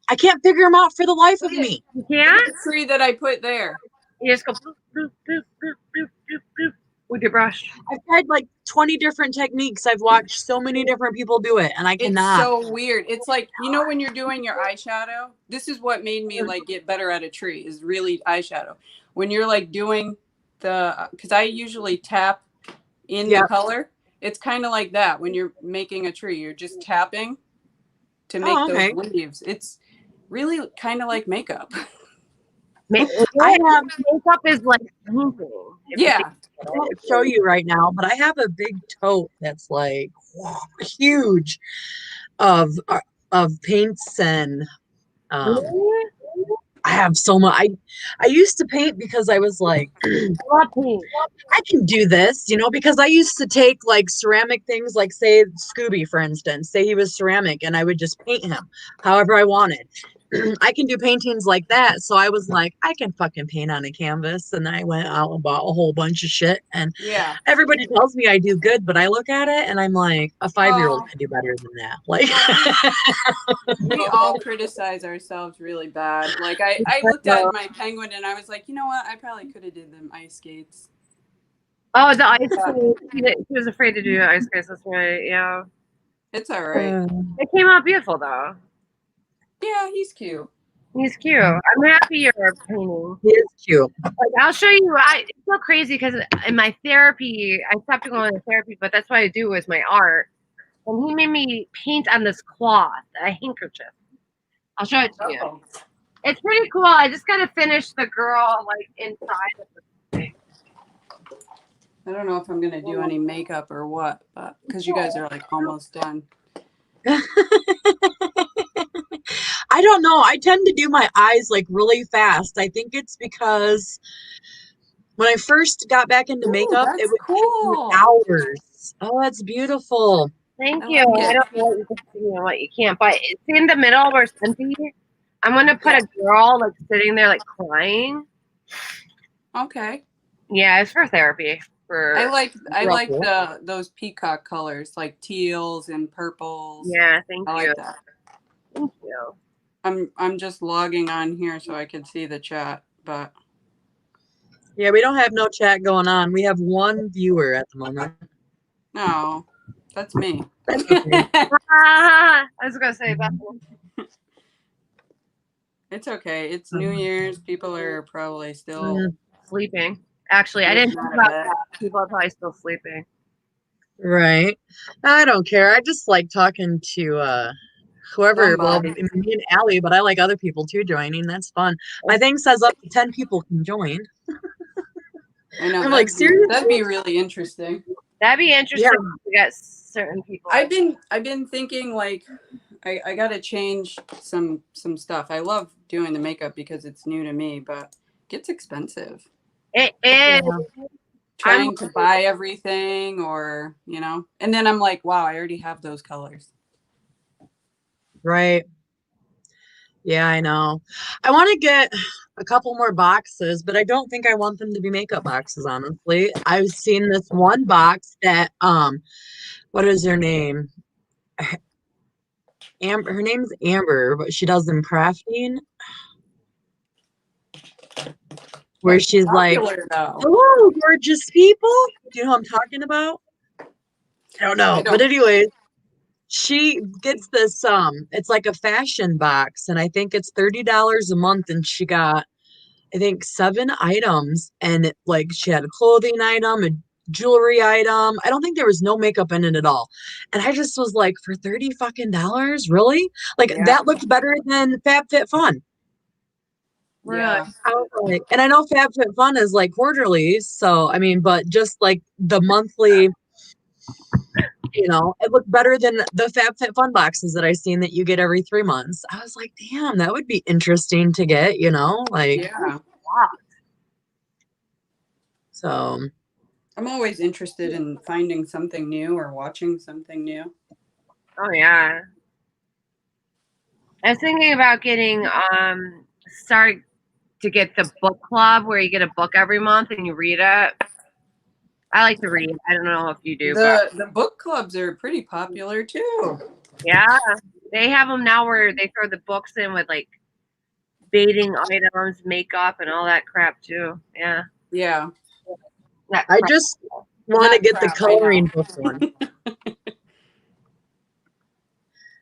I can't figure them out for the life of Look at me. You look at can't? the tree that I put there. You just go boop, boop, boop, boop, boop, boop, boop, with your brush. I've tried like 20 different techniques. I've watched so many different people do it, and I It's cannot. so weird. It's like, when you're doing your eyeshadow, this is what made me like get better at a tree is really eyeshadow. When you're like doing because I usually tap in the Yep. color, it's kind of like that. When you're making a tree, you're just tapping to make Oh, those okay. leaves. It's really kind of like makeup. I have, Makeup is like painting. If you think Yeah. I can't show you right now, but I have a big tote that's like huge of paints and really? I have so much. I used to paint because I was like, I love paint. I can do this, because I used to take like ceramic things, like say Scooby, for instance, say he was ceramic and I would just paint him however I wanted. I can do paintings like that. So I was like, I can fucking paint on a canvas. And I went out and bought a whole bunch of shit. And Yeah. everybody tells me I do good, but I look at it and I'm like, a 5-year-old Oh, could do better than that. Like, we all criticize ourselves really bad. Like I looked at my penguin and I was like, you know what? I probably could have did them ice skates. Oh, the ice skate. She was afraid to do ice skates. That's right. Yeah. It's all right. It came out beautiful, though. Yeah, he's cute. He's cute. I'm happy you're painting. he is cute. Like, I'll show you. It's so crazy because in my therapy, I stopped going to therapy, but that's what I do is my art. And he made me paint on this cloth, a handkerchief. I'll show it to you. Oh. It's pretty cool. I just gotta finish the girl like inside of the thing. I don't know if I'm gonna do any makeup or what, but because you guys are like almost done. I don't know. I tend to do my eyes like really fast. I think it's because when I first got back into Ooh, makeup, it that's would take me cool. hours. Oh, that's beautiful. Thank I you. like I it. don't know what you can see and what you can't, but it's in the middle where Cynthia. I'm gonna put Yeah. a girl like sitting there like crying. Okay. Yeah, it's for therapy. I For Real like cool. those peacock colors, like teals and purples. yeah, thank I you. like that. Thank you. I'm just logging on here so I can see the chat, but Yeah, we don't have no chat going on. We have one viewer at the moment. no, that's me. That's okay. I was gonna say that. It's okay. It's New Year's. People are probably still Sleeping. Actually, I didn't getting think out of about bed. that. People are probably still sleeping. Right. I don't care. I just like talking to whoever, well, Somebody. me and Allie, but I like other people too joining. That's fun. My thing says up to 10 people can join. I know I'm like, seriously? that'd be really interesting. That'd be Yeah, interesting to get certain people. I've been thinking like I gotta change some stuff. I love doing the makeup because it's new to me, but it gets expensive. It yeah, is. Trying to buy everything or, and then I'm like, wow, I already have those colors. right. Yeah, I know. I want to get a couple more boxes, but I don't think I want them to be makeup boxes, honestly. I've seen this one box that what is her name? Amber, her name's Amber, but she does them crafting where That's she's like, popular though. "Hello, gorgeous people." Do you know what I'm talking about? I don't I know. But don't. anyways, she gets this it's like a fashion box, and I think it's $30 a month, and she got I think 7 items, and like she had a clothing item, a jewelry item. I don't think there was no makeup in it at all. And I just was like, for 30 fucking dollars, really? Like Yeah. that looked better than FabFitFun. Really? Yeah. I was like, and I know FabFitFun is like quarterly, so I mean, but just like the monthly, it looked better than the FabFitFun boxes that I seen that you get every 3 months. I was like, damn, that would be interesting to get, like Yeah. so. I'm always interested in finding something new or watching something new. Oh yeah. I was thinking about getting start to get the book club where you get a book every month and you read it. I like to read. I don't know if you do, but The book clubs are pretty popular too. yeah, they have them now where they throw the books in with like bathing items, makeup, and all that crap too. Yeah, Yeah. that I crap. just want to Not get the crap, I know. coloring book one.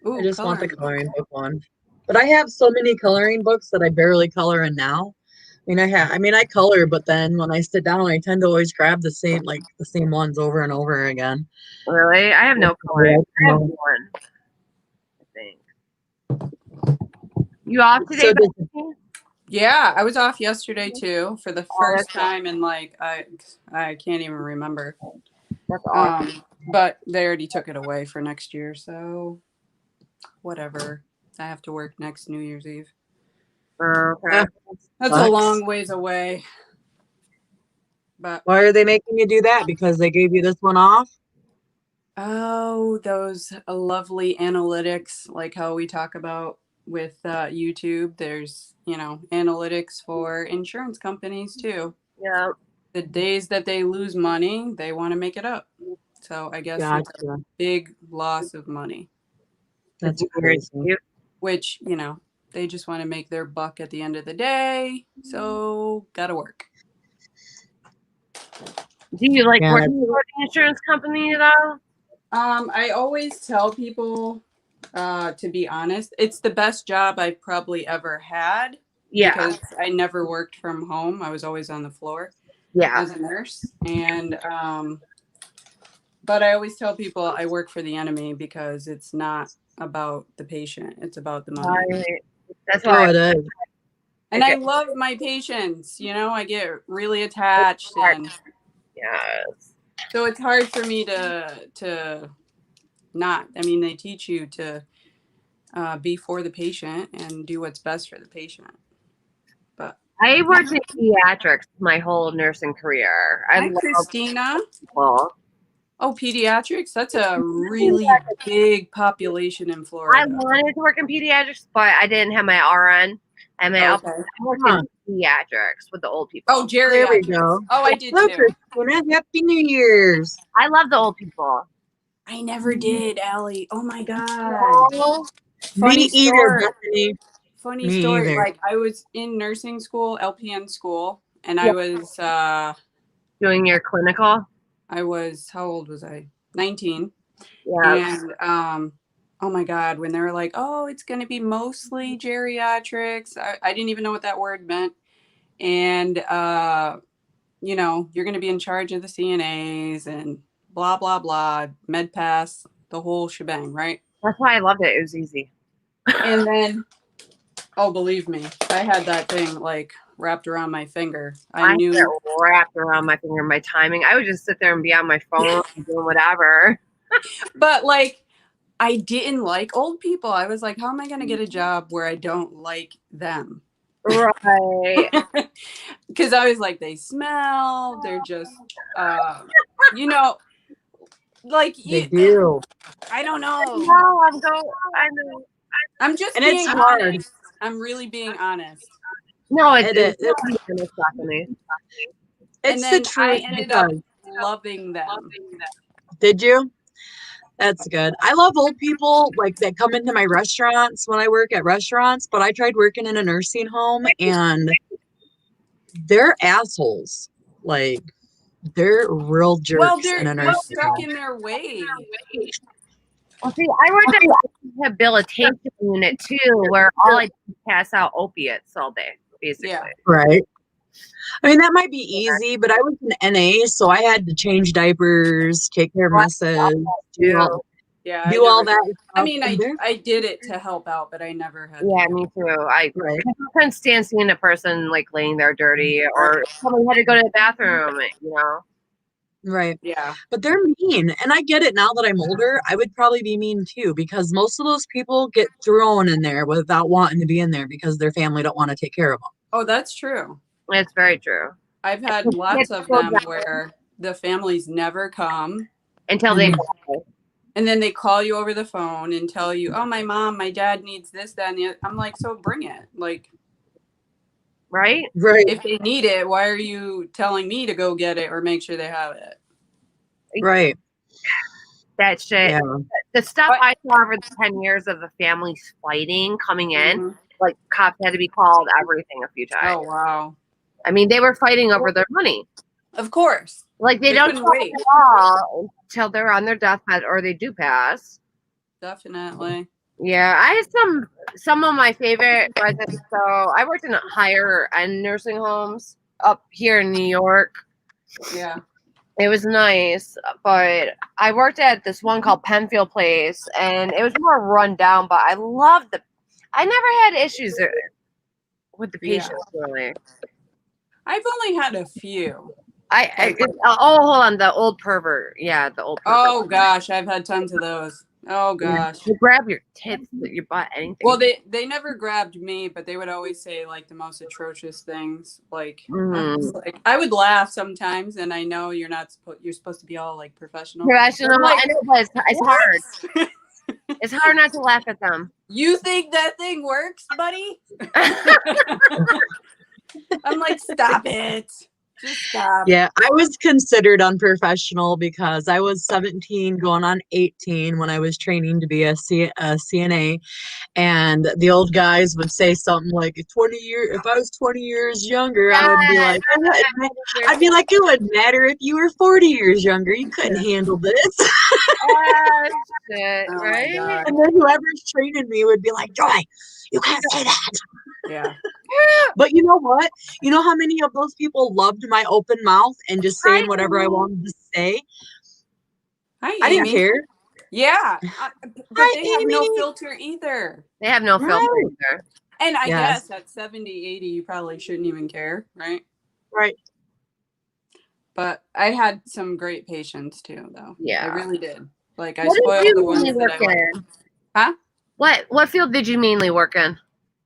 I Ooh, just want the coloring book. coloring book one. But I have so many coloring books that I barely color in now. I color, but then when I sit down, I tend to always grab the same ones over and over again. Really, I have no coloring. I have one. I think. You off today? So does, Bethany? Yeah, I was off yesterday too for the Oh, first time in like I can't even remember. that's awesome. But they already took it away for next year, so whatever. I have to work next New Year's Eve. Okay. That's a sucks. long ways away. But Why are they making you do that? Because they gave you this one off? oh, those lovely analytics, like how we talk about with YouTube. There's analytics for insurance companies too. Yeah. The days that they lose money, they want to make it up. So I guess it's a Gotcha. big loss of money, That's It's weird. crazy. which, they just want to make their buck at the end of the day. So gotta work. Do you like Yeah, working for the insurance company though? I always tell people, to be honest, it's the best job I've probably ever had Yeah. because I never worked from home. I was always on the floor Yeah. as a nurse. And, but I always tell people I work for the enemy because it's not about the patient, it's about the money. That's oh, why. it is. And I love my patients, I get really attached, and Yes. so it's hard for me to not. I mean, they teach you to be for the patient and do what's best for the patient. But I worked in pediatrics my whole nursing career. I hi, love Christina. people. Oh, pediatrics? That's a really big population in I Florida. wanted to work in pediatrics, but I didn't have my RN and my Okay. I worked Huh. in pediatrics with the old people. Oh, There we geriatrics. go. Oh, I did Hello, too. Christina. Happy New Year's. I love the old people. I never did, Allie. Oh my God. Oh, Funny Me either, story. Bethany. Funny Me story. either. Like I was in nursing school, LPN school, and Yeah. I doing your clinical. was how old was I? 19. Yeah. And oh my God, when they were like, oh, it's going to be mostly geriatrics, I didn't even know what that word meant. And you know, you're going to be in charge of the CNAs and blah blah blah, med pass, the whole shebang, right? That's why I loved it. It was easy. And then, oh, believe me, I had that thing like wrapped around my finger. I had knew. it wrapped around my finger, my timing. I would just sit there and be on my phone and doing whatever. But like, I didn't like old people. I was like, how am I going to get a job where I don't like them? Right. Because I was like, they smell. They're just, you know, like They do. I don't know. No, I know. I'm just And being it's hard. honest. I'm really being honest. No, It is. it's Stephanie. And It's then the I truth. ended up Because, loving them. did you? That's good. I love old people like that come into my restaurants when I work at restaurants, but I tried working in a nursing home and they're assholes. Like they're real Well, jerks in a they're nursing stuck home. in their way. Well, see, I worked at a rehabilitation unit too, where all I did was pass out opiates all day, basically. Yeah. Right. I mean, that might be easy, but I was an NA, so I had to change diapers, take care of messes, do Yeah. all that I stuff. mean, And they're I did it to help out, but I never had. Yeah, to. me too. I right. couldn't stand seeing a person like laying there dirty, or somebody had to go to the bathroom. You know. Right. Yeah. But they're mean. And I get it now that I'm older. I would probably be mean too because most of those people get thrown in there without wanting to be in there because their family don't want to take care of them. Oh, that's true. It's very true. I've had lots of them where the families never come Until they and then they call you over the phone and tell you, oh, my dad needs this, that, and the other. I'm like, so bring it. Like, right? Right. if they need it, why are you telling me to go get it or make sure they have it? Right. That shit. Yeah. The stuff I saw over the 10 years of the families fighting, coming in, like cops had to be called, everything a few times. Oh, wow. I mean, they were fighting over their money. Of course. Like they don't couldn't wait. at all until they're on their deathbed or they do pass. Definitely. Yeah, I had some of my favorite residents. So I worked in higher end nursing homes up here in New York. Yeah. It was nice, but I worked at this one called Penfield Place, and it was more run down. But I loved I never had issues with the patients really. I've only had a few. Hold on, the old pervert. Yeah, the old pervert. Oh gosh, I've had tons of those. Oh gosh. They grab your tits, your butt, anything. Well, they never grabbed me, but they would always say like the most atrocious things. Like, I would laugh sometimes, and I know you're supposed to be all like professional. Professional, Like, and it's hard. It's hard not to laugh at them. You think that thing works, buddy? I'm like, stop it. Just stop. Yeah, I was considered unprofessional because I was 17 going on 18 when I was training to be a CNA. And the old guys would say something like, if I was 20 years younger, I would be like, I'd be like, it wouldn't matter if you were 40 years younger. You couldn't handle this. Shit, right? And then whoever's training me would be like, Joy, you can't say that. Yeah. But you know what? You know how many of those people loved my open mouth and just saying whatever I wanted to say? Hi, I didn't Amy. care. Yeah. But they have no filter either. They have no filter either. And I guess at 70, 80, you probably shouldn't even care, right? Right. But I had some great patients too, though. Yeah. I really did. Like, I spoiled the ones that I liked. Huh? What field did you mainly work in?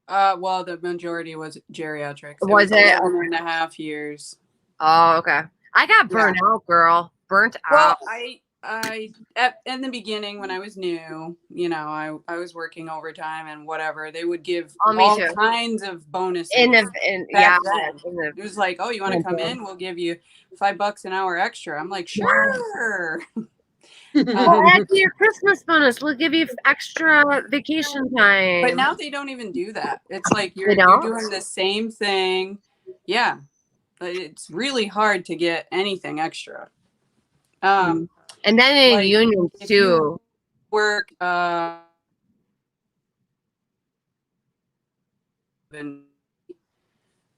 Well, the majority was geriatrics. Was it? 11.5 years. Oh, okay. I got burnt out, girl. Burnt Well, out. in the beginning when I was new, I was working overtime and whatever. They would give Oh, me all too. kinds of bonuses. In Back yeah, then. It was like, oh, you want to come in? We'll give you $5 an hour extra. I'm like, sure. Well, add to your Christmas bonus. We'll give you extra vacation time. But now they don't even do that. It's like They you're don't? doing the same thing. Yeah. But it's really hard to get anything extra. And then in like, unions if too. you work on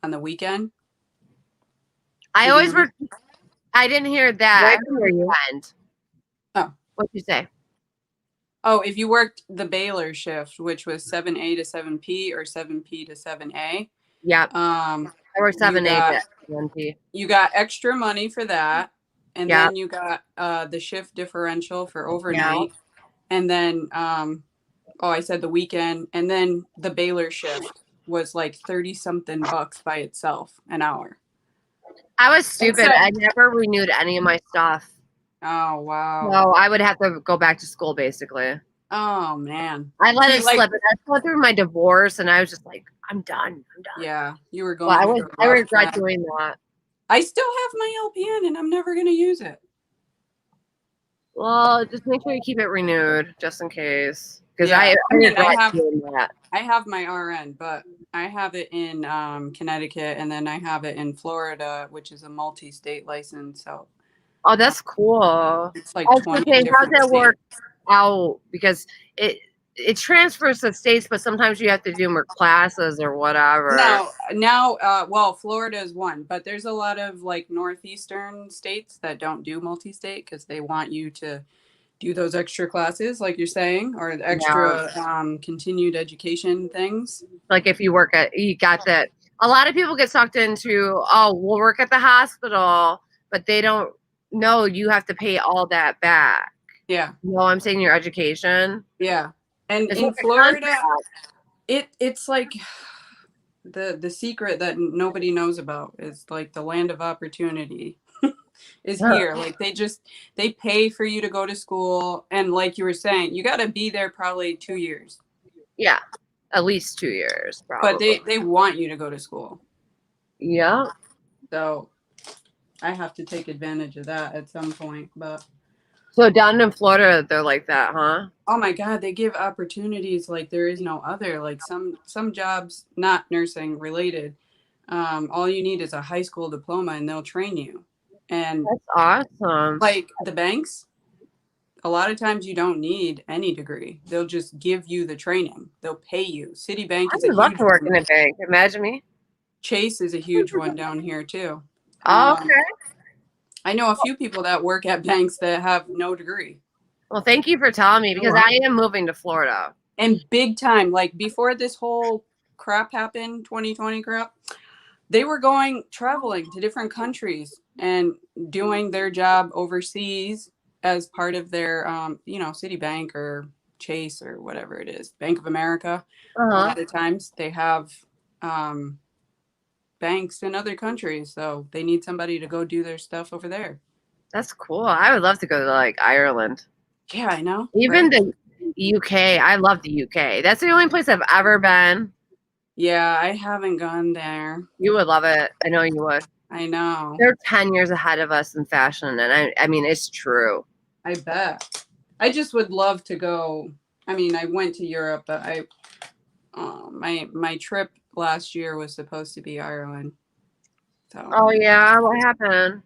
the weekend. I always work. I didn't hear that. I can hear you. Oh. What'd you say? Oh, if you worked the Baylor shift, which was 7A to 7P or 7P to 7A. Yeah. I worked 7A to 7P. You got extra money for that. And Yeah. then you got the shift differential for overnight. Yeah. And then I said the weekend. And then the Baylor shift was like 30 something bucks by itself an hour. I was stupid. I never renewed any of my stuff. Oh, wow. So I would have to go back to school basically. Oh, man. I let it slip. And I went through my divorce and I was just like, I'm done. Yeah, you were going. Well, I regret doing that. I still have my LPN and I'm never going to use it. Well, just make sure you keep it renewed just in case. Because I regret doing that. I have my RN, but I have it in Connecticut and then I have it in Florida, which is a multi-state license. So. Oh, that's cool. It's like 20 okay, how's that work out? Because it transfers to states, but sometimes you have to do more classes or whatever. Well, Florida is one, but there's a lot of like northeastern states that don't do multi-state because they want you to do those extra classes, like you're saying, or the extra continued education things. Like if you got that. A lot of people get sucked into, we'll work at the hospital, but they don't know you have to pay all that back. Yeah. You know what I'm saying? Your education. Yeah. And in Florida, it's like the secret that nobody knows about is like the land of opportunity is here. Like they pay for you to go to school. And like you were saying, you got to be there probably 2 years. Yeah. At least 2 years. Probably. But they want you to go to school. Yeah. So I have to take advantage of that at some point, but. So down in Florida, they're like that, huh? Oh my God, they give opportunities like there is no other. Like some jobs, not nursing related, all you need is a high school diploma and they'll train you. And that's awesome. Like the banks, a lot of times you don't need any degree. They'll just give you the training. They'll pay you. Citibank is a huge one. I would love to work in a bank. Imagine me. Chase is a huge one down here too. Okay. I know a few people that work at banks that have no degree. Well, thank you for telling me because I am moving to Florida. And big time, like before this whole crap happened, 2020 crap, they were traveling to different countries and doing their job overseas as part of their, Citibank or Chase or whatever it is, Bank of America. A lot of times they have banks in other countries, so they need somebody to go do their stuff over there. That's cool. I would love to go to like Ireland. Yeah, I know. Even the UK. I love the UK. That's the only place I've ever been. Yeah, I haven't gone there. You would love it. I know you would. I know. They're 10 years ahead of us in fashion, and I mean it's true. I bet. I just would love to go. I mean, I went to Europe, but my trip last year was supposed to be Ireland. So. Oh yeah, what happened?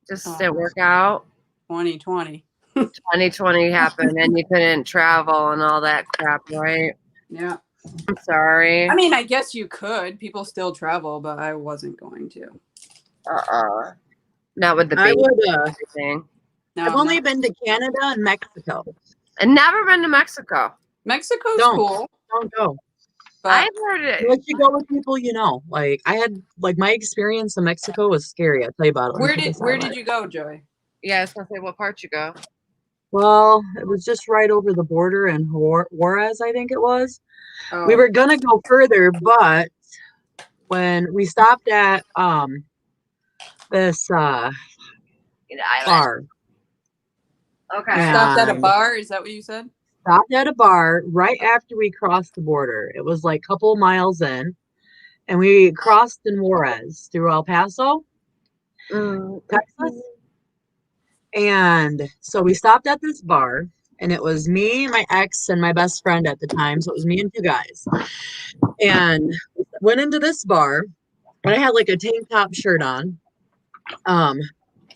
Just didn't work out. 2020. 2020 happened, and you couldn't travel and all that crap, right? Yeah. I'm sorry. I mean, I guess you could. People still travel, but I wasn't going to. Not with the baby thing. No, I've only been to Canada and Mexico. I've never been to Mexico. Mexico's cool. Don't go. But I've heard it. Let you go with people you know. Like I had, like my experience in Mexico was scary. I'll tell you about it. Where did you go, Joy? Yeah, I was gonna say what part you go. Well, it was just right over the border in Juarez, I think it was. We Oh, were gonna go further, but when we stopped at this In the island. bar Okay. stopped at a and bar. Is that what you said? stopped at a bar right after we crossed the border. It was like a couple of miles in, and we crossed in Juarez through El Paso, Mm. Texas. And so we stopped at this bar, and it was me, my ex, and my best friend at the time. So it was me and two guys. And went into this bar, and I had like a tank top shirt on. Um,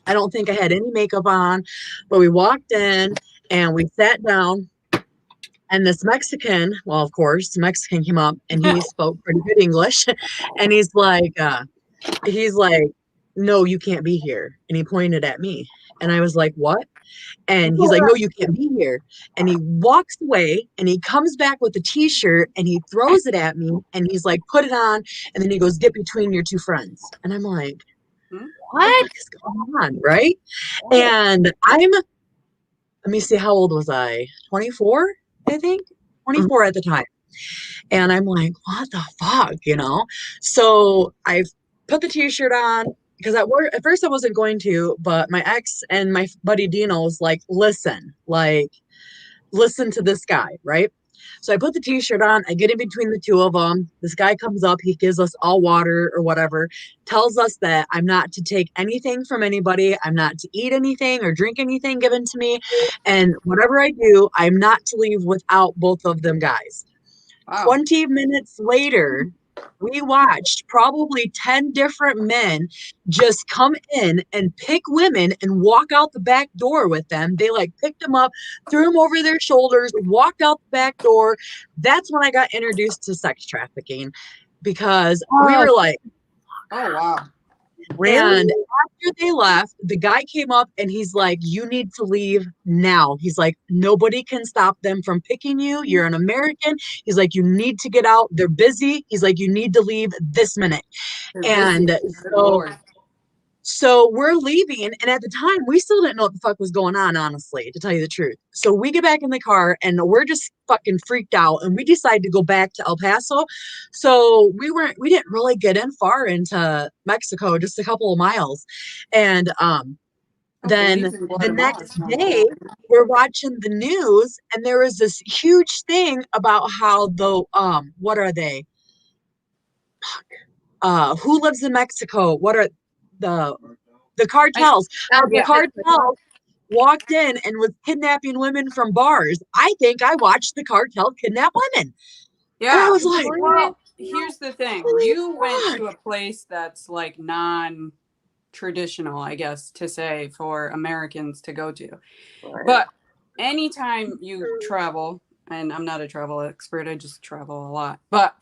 I don't think I had any makeup on, but we walked in and we sat down. And this Mexican, well, of course, the Mexican came up and he spoke pretty good English. And he's like, no, you can't be here. And he pointed at me. And I was like, what? And he's like, no, you can't be here. And he walks away and he comes back with a t-shirt and he throws it at me and he's like, put it on. And then he goes, get between your two friends. And I'm like, Hmm? what the heck is going on? Right. And let me see, how old was I? 24, I think. 24 at the time. And I'm like, what the fuck, you know? So I put the t-shirt on because at first I wasn't going to, but my ex and my buddy Dino was like, listen to this guy, right? So I put the t-shirt on, I get in between the two of them. This guy comes up, he gives us all water or whatever, tells us that I'm not to take anything from anybody, I'm not to eat anything or drink anything given to me, and whatever I do, I'm not to leave without both of them guys. Wow. 20 minutes later, we watched probably 10 different men just come in and pick women and walk out the back door with them. They like picked them up, threw them over their shoulders, walked out the back door. That's when I got introduced to sex trafficking because we were like, Oh wow. Really? and after they left, the guy came up and he's like, you need to leave now. He's like, nobody can stop them from picking you. You're an American. He's like, you need to get out. They're busy. He's like, you need to leave this minute. They're And busy. Good so Lord. so we're leaving, and at the time, we still didn't know what the fuck was going on, honestly, to tell you the truth. So we get back in the car, and we're just fucking freaked out, and we decide to go back to El Paso. So we didn't really get in far into Mexico, just a couple of miles. And then Belize and the Guatemala next sound day, cool. we're watching the news, and there was this huge thing about how what are they? Who lives in Mexico? What are the cartels? How the Yeah. cartels walked in and was kidnapping women from bars. I think I watched the cartel kidnap women. And I Yeah. was like, Well, here's the thing. holy You went fuck. to a place that's like non-traditional, I guess, to say for Americans to go to. But anytime you travel, and I'm not a travel expert, I just travel a lot. But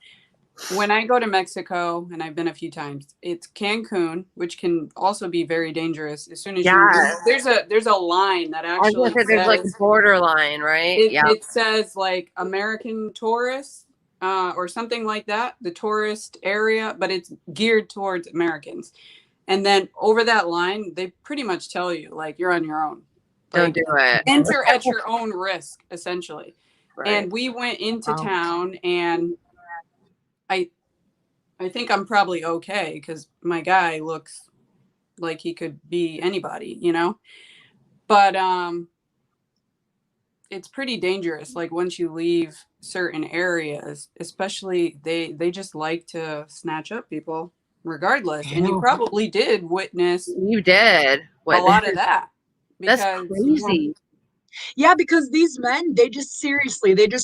when I go to Mexico, and I've been a few times, it's Cancun, which can also be very dangerous. As soon as Yes. there's a line that I was gonna actually say there's like a says borderline, right? it, Yeah. it says like American tourists or something like that, the tourist area, but it's geared towards Americans. And then over that line, they pretty much tell you like you're on your own. Don't Like do it. enter at your own risk, essentially. Right. And we went into Wow. town, and I think I'm probably okay because my guy looks like he could be anybody, you know? But it's pretty dangerous. Like once you leave certain areas, especially they just like to snatch up people regardless. And you Hell, probably did witness You did. a lot of that. That's Because crazy. yeah, because these men, they just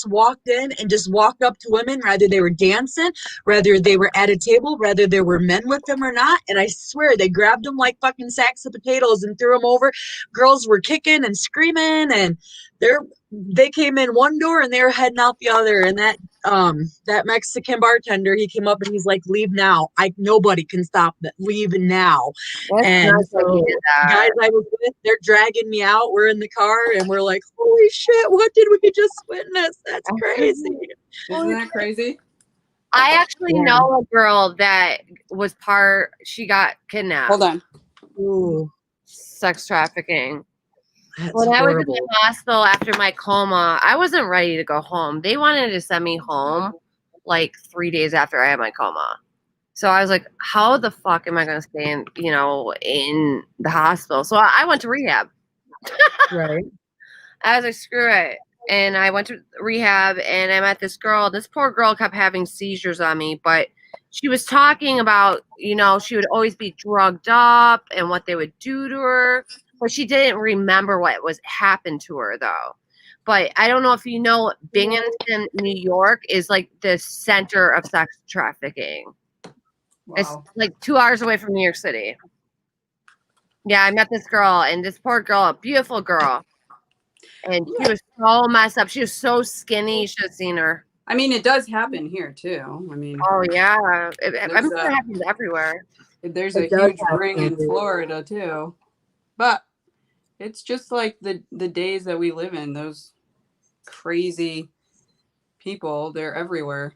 walked in and just walked up to women, whether they were dancing, whether they were at a table, whether there were men with them or not. And I swear they grabbed them like fucking sacks of potatoes and threw them over. Girls were kicking and screaming, and they came in one door and they were heading out the other. And that Mexican bartender, he came up and he's like, leave now. Nobody can stop that. Leave now. That's And nuts that he so did the guys that. I was with, they're dragging me out. We're in the car and we're like, holy shit, what did we just witness? That's crazy. isn't that crazy? I actually Yeah. know a girl that she got kidnapped. Hold on. Ooh. Sex trafficking. That's When I was in the horrible. hospital after my coma, I wasn't ready to go home. They wanted to send me home like 3 days after I had my coma. So I was like, how the fuck am I going to stay in the hospital? So I went to rehab. Right. I was like, screw it. And I went to rehab and I met this girl. This poor girl kept having seizures on me, but she was talking about, she would always be drugged up and what they would do to her. But she didn't remember what was happened to her though. But I don't know if you know, Binghamton, New York is like the center of sex trafficking. It's Wow. like 2 hours away from New York City. Yeah, I met this girl and this poor girl, a beautiful girl. And she was so messed up. She was so skinny. You should have seen her. I mean, it does happen here too. I mean, Oh, yeah. I'm sure There's it a- happens everywhere. there's a It does huge ring in happen. Florida too. But it's just like the days that we live in, those crazy people, they're everywhere.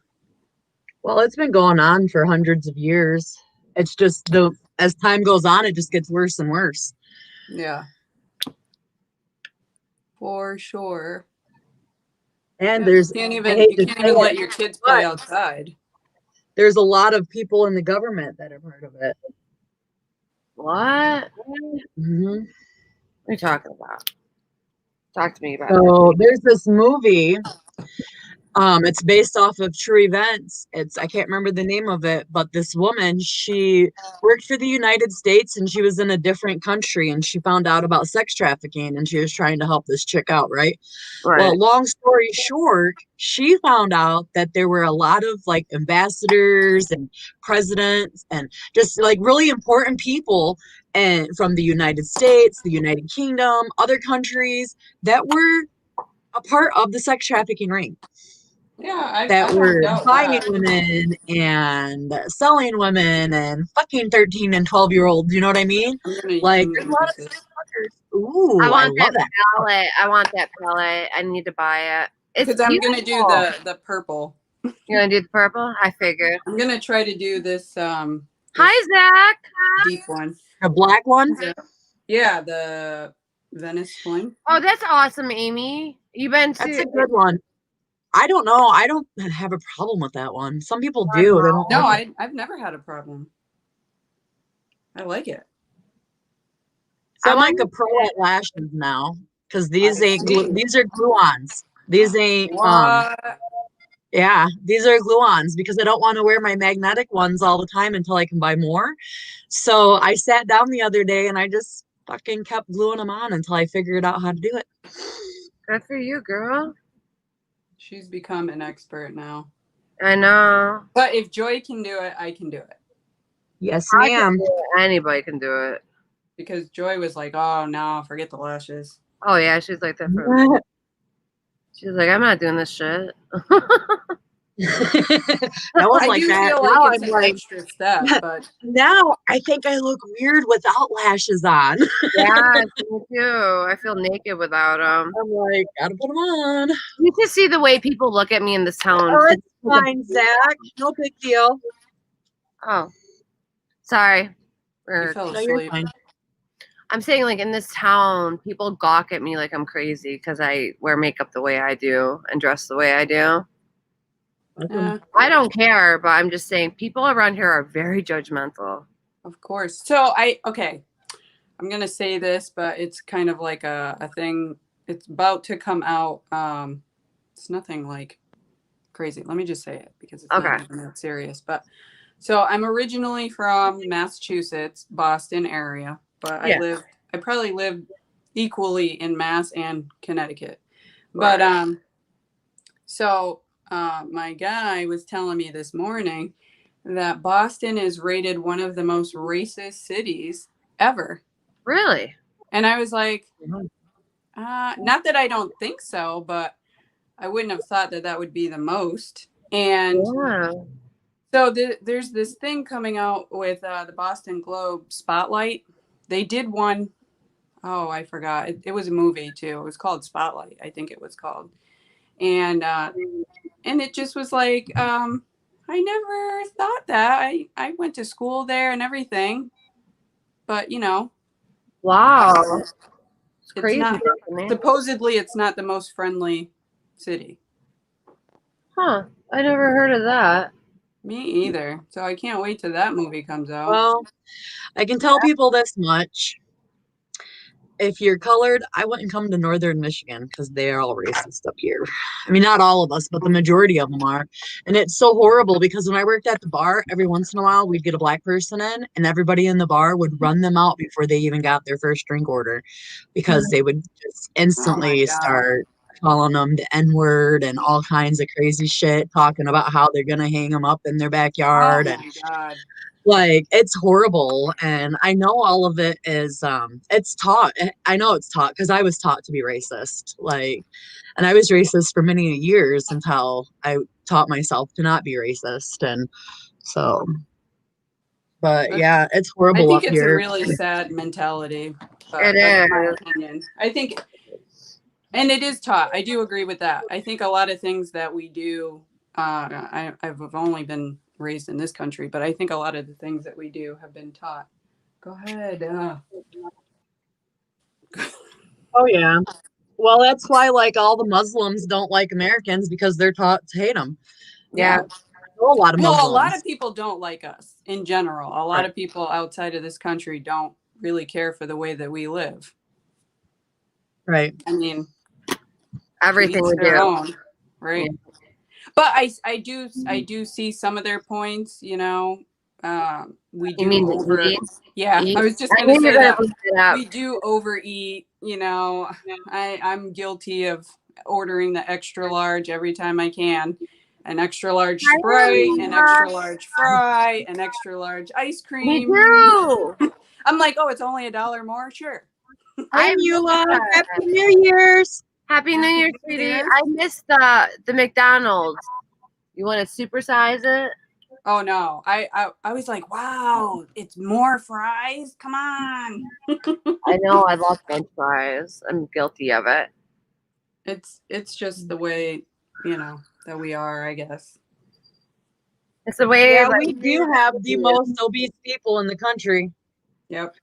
Well, it's been going on for hundreds of years. It's just as time goes on, it just gets worse and worse. Yeah. For sure. And Yeah, there's, you I hate can't to even say let it, your kids play but outside. there's a lot of people in the government that have heard of it. What? Hmm. What are you talking about? Talk to me about it. So there's this movie. It's based off of true events. I can't remember the name of it, but this woman, she worked for the United States and she was in a different country and she found out about sex trafficking and she was trying to help this chick out, right? Well, Right. long story short, she found out that there were a lot of like ambassadors and presidents and just like really important people and from the United States, the United Kingdom, other countries that were a part of the sex trafficking ring, Yeah, that I don't were doubt buying that. women and selling women and fucking 13 and 12-year-olds. You know what I mean? Like, I'm there's a gonna lot use of this. sex workers. Ooh, I I want love that that. palette. I want that palette. I need to buy it. It's Because I'm gonna do beautiful. the purple. You're going to do the purple? I figured. I'm gonna try to do this Hi, Zach. deep one. A black one. Yeah, the Venice Flame. Oh, that's awesome, Amy. You been That's a to... good one. I don't know. I don't have a problem with that one. Some people do. They don't No, like it. I've never had a problem. I like it. So I I'm like want a pro at lashes now because these I ain't see. these are glue-ons. These ain't What? yeah, these are glue-ons because I don't want to wear my magnetic ones all the time until I can buy more. So I sat down the other day and I just fucking kept gluing them on until I figured out how to do it. Good for you, girl. She's become an expert now. I know. But if Joy can do it, I can do it. Yes, I can ma'am. do it. Anybody can do it. Because Joy was like, "Oh no, forget the lashes." Oh, yeah. She's like that for... What? She's like, I'm not doing this shit. I was I like do that. feel Now like it's I'm an like, extra step, but now I think I look weird without lashes on. Yeah, me too. I feel naked without them. I'm like, gotta put them on. You can see the way people look at me in this town. Oh, it's fine, Zach. No big deal. Oh, sorry. you Or- fell No, you're asleep. fine. I'm saying, like, in this town, people gawk at me like I'm crazy because I wear makeup the way I do and dress the way I do. Yeah, I don't care, but I'm just saying people around here are very judgmental. of course. So I'm gonna say this, but it's kind of like a thing. It's about to come out. It's nothing like crazy. Let me just say it because it's Okay. not even that serious. But so I'm originally from Massachusetts, Boston area, but Yeah. I probably lived equally in Mass and Connecticut. Right. But so my guy was telling me this morning that Boston is rated one of the most racist cities ever. Really? And I was like, not that I don't think so, but I wouldn't have thought that that would be the most. And Yeah. so there's this thing coming out with the Boston Globe Spotlight. They did one. Oh, I forgot. It was a movie too. It was called Spotlight, I think it was called. And it just was like, I never thought that. I went to school there and everything, but Wow. It's crazy, not. isn't it? Supposedly, it's not the most friendly city. Huh. I never heard of that. Me either. So I can't wait till that movie comes out. Well, I can tell people this much. If you're colored, I wouldn't come to northern Michigan because they are all racist up here. I mean, not all of us, but the majority of them are. And it's so horrible because when I worked at the bar, every once in a while we'd get a black person in, and everybody in the bar would run them out before they even got their first drink order because they would just Oh my instantly God. start calling them the N-word and all kinds of crazy shit, talking about how they're gonna hang them up in their Oh backyard. And my God. like, it's horrible. And I know all of it is it's taught. I know it's taught because I was taught to be racist. Like, and I was racist for many years until I taught myself to not be racist. And so, but yeah, it's I horrible think up it's a here. really sad mentality. It That's my is. opinion. I think, and it is taught. I do agree with that. I think a lot of things that we do, I've only been raised in this country, but I think a lot of the things that we do have been taught. Go ahead. Oh yeah. Well, that's why like all the Muslims don't like Americans because they're taught to hate them. Yeah. A lot of Well, Muslims. a lot of people don't like us in general. A lot Right. of people outside of this country don't really care for the way that we live. Right. I mean, Everything to each we their do. own, right? But I do see some of their points. You know, we You do mean over. eat? Yeah, Eat? I was just I gonna knew you say were gonna that look it up. we do overeat. You know, I'm guilty of ordering the extra large every time I can. An extra large Sprite, an extra large fry, an extra large ice Me cream. too. I'm like, oh, it's only $1 more, sure. Hi, I missed Mula. that. Happy New Year's. Happy New Year, New sweetie. Year. I missed the McDonald's. You want to supersize it? Oh no, I was like, wow, it's more fries. Come on. I know. I love French fries. I'm guilty of it. It's just the way, that we are, I guess. It's the way. Yeah, Like, we do have the most obese people in the country. Yep.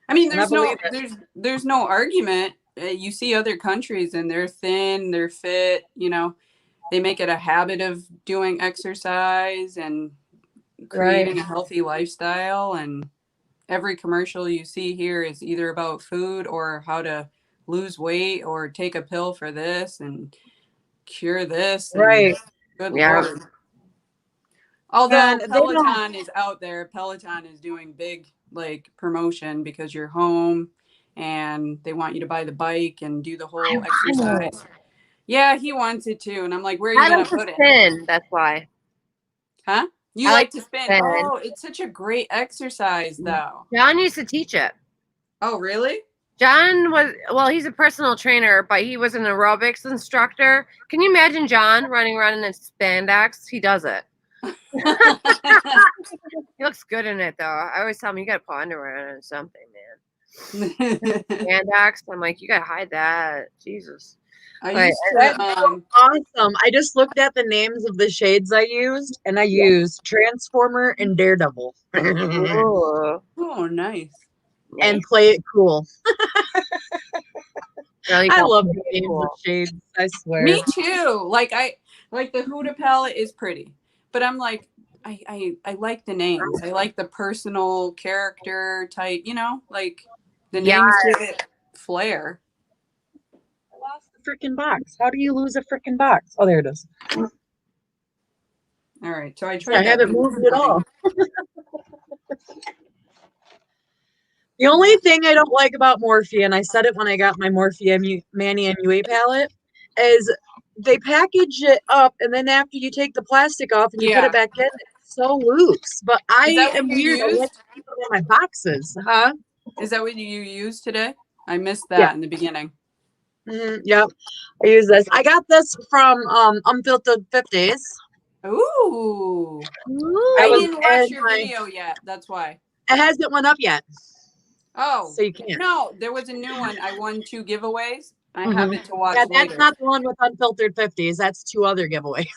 I mean, And I believe it. there's no argument. You see other countries and they're thin, they're fit, they make it a habit of doing exercise and creating a healthy lifestyle, and every commercial you see here is either about food or how to lose weight or take a pill for this and cure this and Right. good Yeah. Lord. Although And they don't. Peloton is out there, Peloton is doing big like promotion because you're home and they want you to buy the bike and do the whole exercise. Yeah, he wants it too. And I'm like, where are you I going like to to put it? spin. That's why. Huh? You I like like to spin. spin. Oh, it's such a great exercise though. John used to teach it. Oh, really? John was, well, he's a personal trainer, but he was an aerobics instructor. Can you imagine John running around in spandex? He does it. He looks good in it, though. I always tell him, you got to put underwear on or something, man. Spandex. I'm like, you got to hide that. Jesus. I used That's to, so awesome. I just looked at the names of the shades I used, and I used Transformer and Daredevil. Ooh. oh, nice. And play it cool. Really I cool. love the names of shades, I swear. Me too. Like the Huda palette is pretty, but I'm like, I like the names. I like the personal character type, like the names give it flair. I lost the freaking box. How do you lose a freaking box? Oh, there it is. All right, so I tried. I haven't moved at all. The only thing I don't like about Morphe, and I said it when I got my Morphe Manny MUA palette, is they package it up, and then after you take the plastic off and you put it back in, it's so loose. But I am weird. I like to keep it in my boxes, huh? Is that what you used today? I missed that in the beginning. Yep, I use this. I got this from Unfiltered 50s. Ooh. I didn't watch your video yet. That's why. It hasn't went up yet. Oh, so you can't. No, there was a new one. I won 2 giveaways. I have it to watch Yeah, later. that's not the one with Unfiltered 50s. That's 2 other giveaways.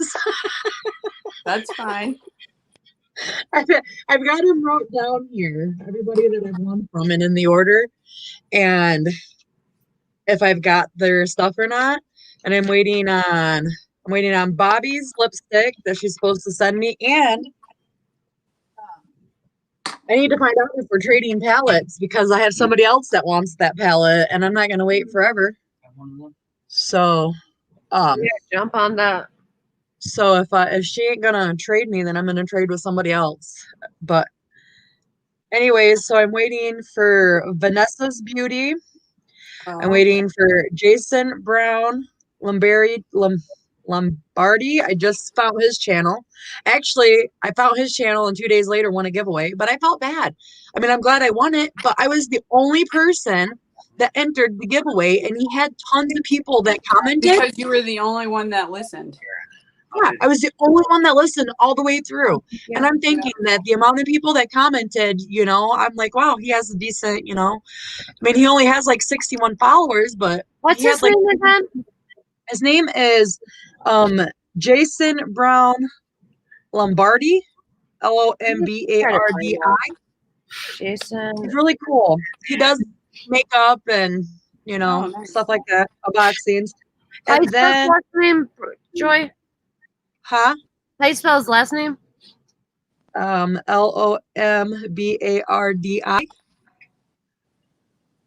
That's fine. I've got them wrote down here. Everybody that I've won from and in the order. And if I've got their stuff or not. And I'm waiting on Bobby's lipstick that she's supposed to send me, and I need to find out if we're trading palettes because I have somebody else that wants that palette, and I'm not gonna wait forever. So, Yeah, jump on that. so if she ain't gonna trade me, then I'm gonna trade with somebody else. But anyways, so I'm waiting for Vanessa's Beauty. I'm waiting for Jason Brown Lombardi. I just found his channel. Actually, I found his channel and 2 days later won a giveaway, but I felt bad. I mean, I'm glad I won it, but I was the only person that entered the giveaway, and he had tons of people that commented. Because you were the only one that listened. Yeah, I was the only one that listened all the way through. And I'm thinking that the amount of people that commented, I'm like, wow, he has a decent, I mean, he only has like 61 followers, but What's he his had like, name again? his name is Jason Brown Lombardi, Lombardi. Jason. He's really cool. He does makeup and nice. stuff like that, unboxings. How do And you spell his then, last name, Joy? huh? How do you spell his last name? Lombardi. I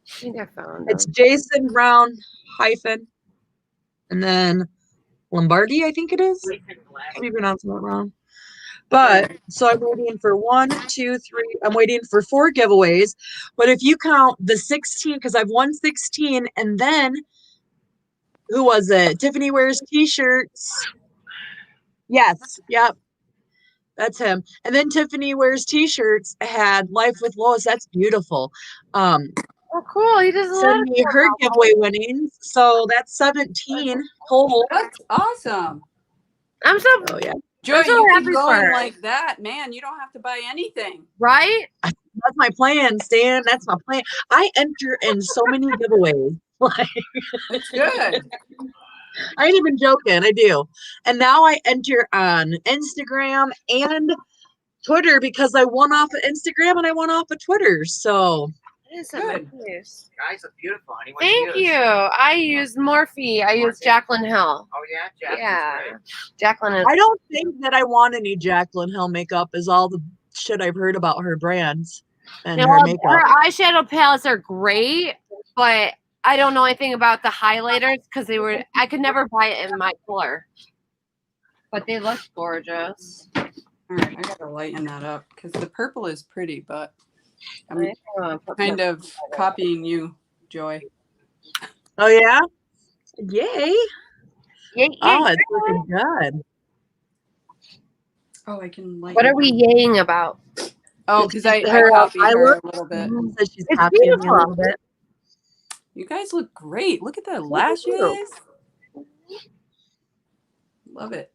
think I found It's him. Jason Brown hyphen, and then Lombardi, I think it is. I'll be pronouncing that wrong. But so I'm waiting for 1, 2, 3. I'm waiting for 4 giveaways. But if you count the 16, because I've won 16, and then who was it? Tiffany wears t-shirts. Yes, yep. That's him. And then Tiffany wears t-shirts had Life with Lois. That's beautiful. Oh, cool. He does a lot Send of me her giveaway winnings. So that's 17 total. That's awesome. I'm so Oh yeah. Joy, I'm so you happy keep for going her. like that, man. You don't have to buy anything. Right? That's my plan, Stan. That's my plan. I enter in so many giveaways. Like, It's good. I ain't even joking. I do. And now I enter on Instagram and Twitter because I won off of Instagram and I won off of Twitter. So It is Good. nice. Guys look beautiful, honey. What Thank use? you. I use Morphe. I use Jaclyn Hill. Oh yeah, Jack. Yeah. Great. Jaclyn is. I don't think that I want any Jaclyn Hill makeup is all the shit I've heard about her brands and her makeup. Her eyeshadow palettes are great, but I don't know anything about the highlighters because I could never buy it in my color. But they look gorgeous. All right, I gotta lighten that up because the purple is pretty, but I'm kind of copying you, Joy. Oh yeah? Yay. Yay, Oh, it's looking good. Oh, I can lighten. What are we yaying about? Oh, because I Her copied her eyelid? a little bit. Says she's It's copying me a beautiful. little bit. You guys look great. Look at the lashes. Love it.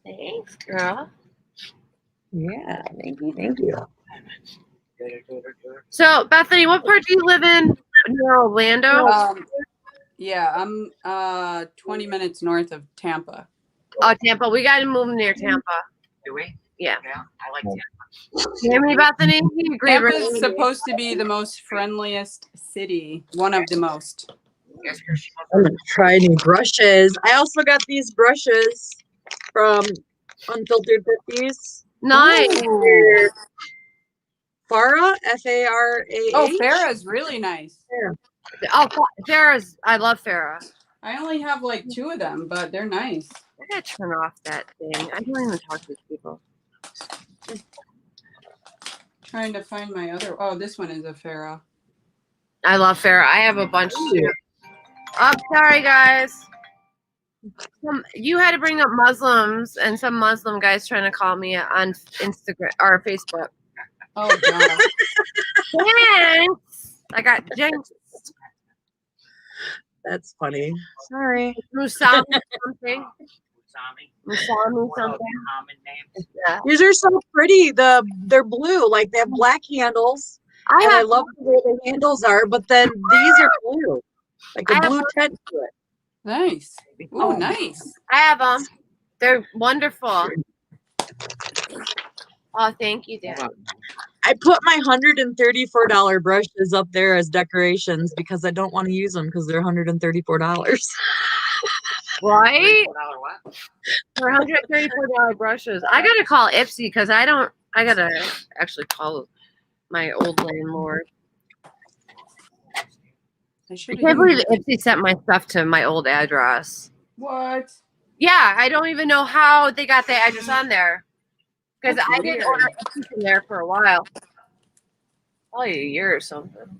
Thanks, girl. Yeah, thank you. So, Bethany, what part do you live in? Near Orlando? Yeah, I'm 20 minutes north of Tampa. Oh, Tampa. We got to move near Tampa. Do we? Yeah. Yeah, I like Tampa. You hear me, Bethany? You agree, Tampa right? is supposed to be the most friendliest city, one of the most. Yes, here she I'm gonna try new brushes. I also got these brushes from Unfiltered 50s. Nice. Ooh. Farah, Farah. Oh, Farrah's really nice. Oh, Farrah's. I love Farrah. I only have like 2 of them, but they're nice. I gotta turn off that thing. I don't even talk to these people. Trying to find my other. Oh, this one is a Farrah. I love Farrah. I have a bunch too. Oh, sorry, guys. You had to bring up Muslims and some Muslim guys trying to call me on Instagram or Facebook. Oh, God. Thanks. I got jinxed. That's funny. Sorry. Musami something. Musami. Musami something. Common names. Yeah. These are so pretty. They're blue, like they have black handles. I love the way the handles are, but then these are blue, like a blue tint to it. Nice. Oh, nice. I have them. They're wonderful. Oh, thank you, Dad. I put my $134 brushes up there as decorations because I don't want to use them because they're $134. Right? $34 what? For $134 brushes. I gotta call Ipsy because I gotta actually call my old landlord. I I should can't have. believe Ipsy sent my stuff to my old address. What? Yeah, I don't even know how they got the address on there. Because That's I didn't weird. order Ipsy from there for a while. Probably a year or something.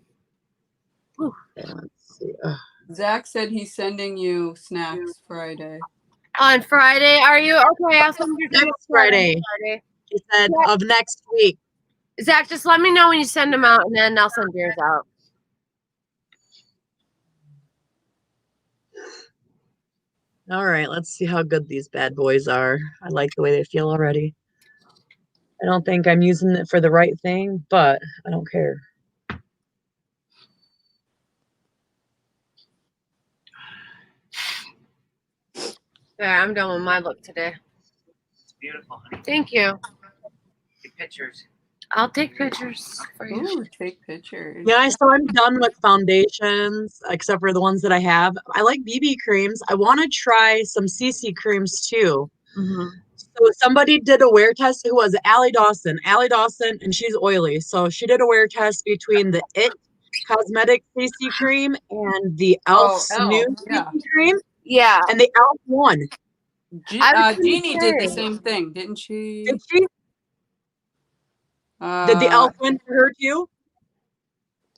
Let's see. Zach said he's sending you snacks Friday. On Friday, are you? Okay, I'll send you some Next Friday. He said of next week. Zach, just let me know when you send them out, and then I'll send yours out. All right, let's see how good these bad boys are. I like the way they feel already. I don't think I'm using it for the right thing, but I don't care. Yeah, I'm done with my look today. It's beautiful, honey. Thank you. Good pictures. I'll take pictures for you. Ooh, take pictures. Yeah, so I'm done with foundations, except for the ones that I have. I like BB creams. I want to try some CC creams too. Mm-hmm. So somebody did a wear test. Who was it? Allie Dawson. Allie Dawson, and she's oily. So she did a wear test between the It Cosmetic CC cream and the Elf's new yeah. CC cream, Yeah. and the Elf won. I was gonna Jeannie did the say. same thing, didn't she? Did she? Did the Elf win for her too?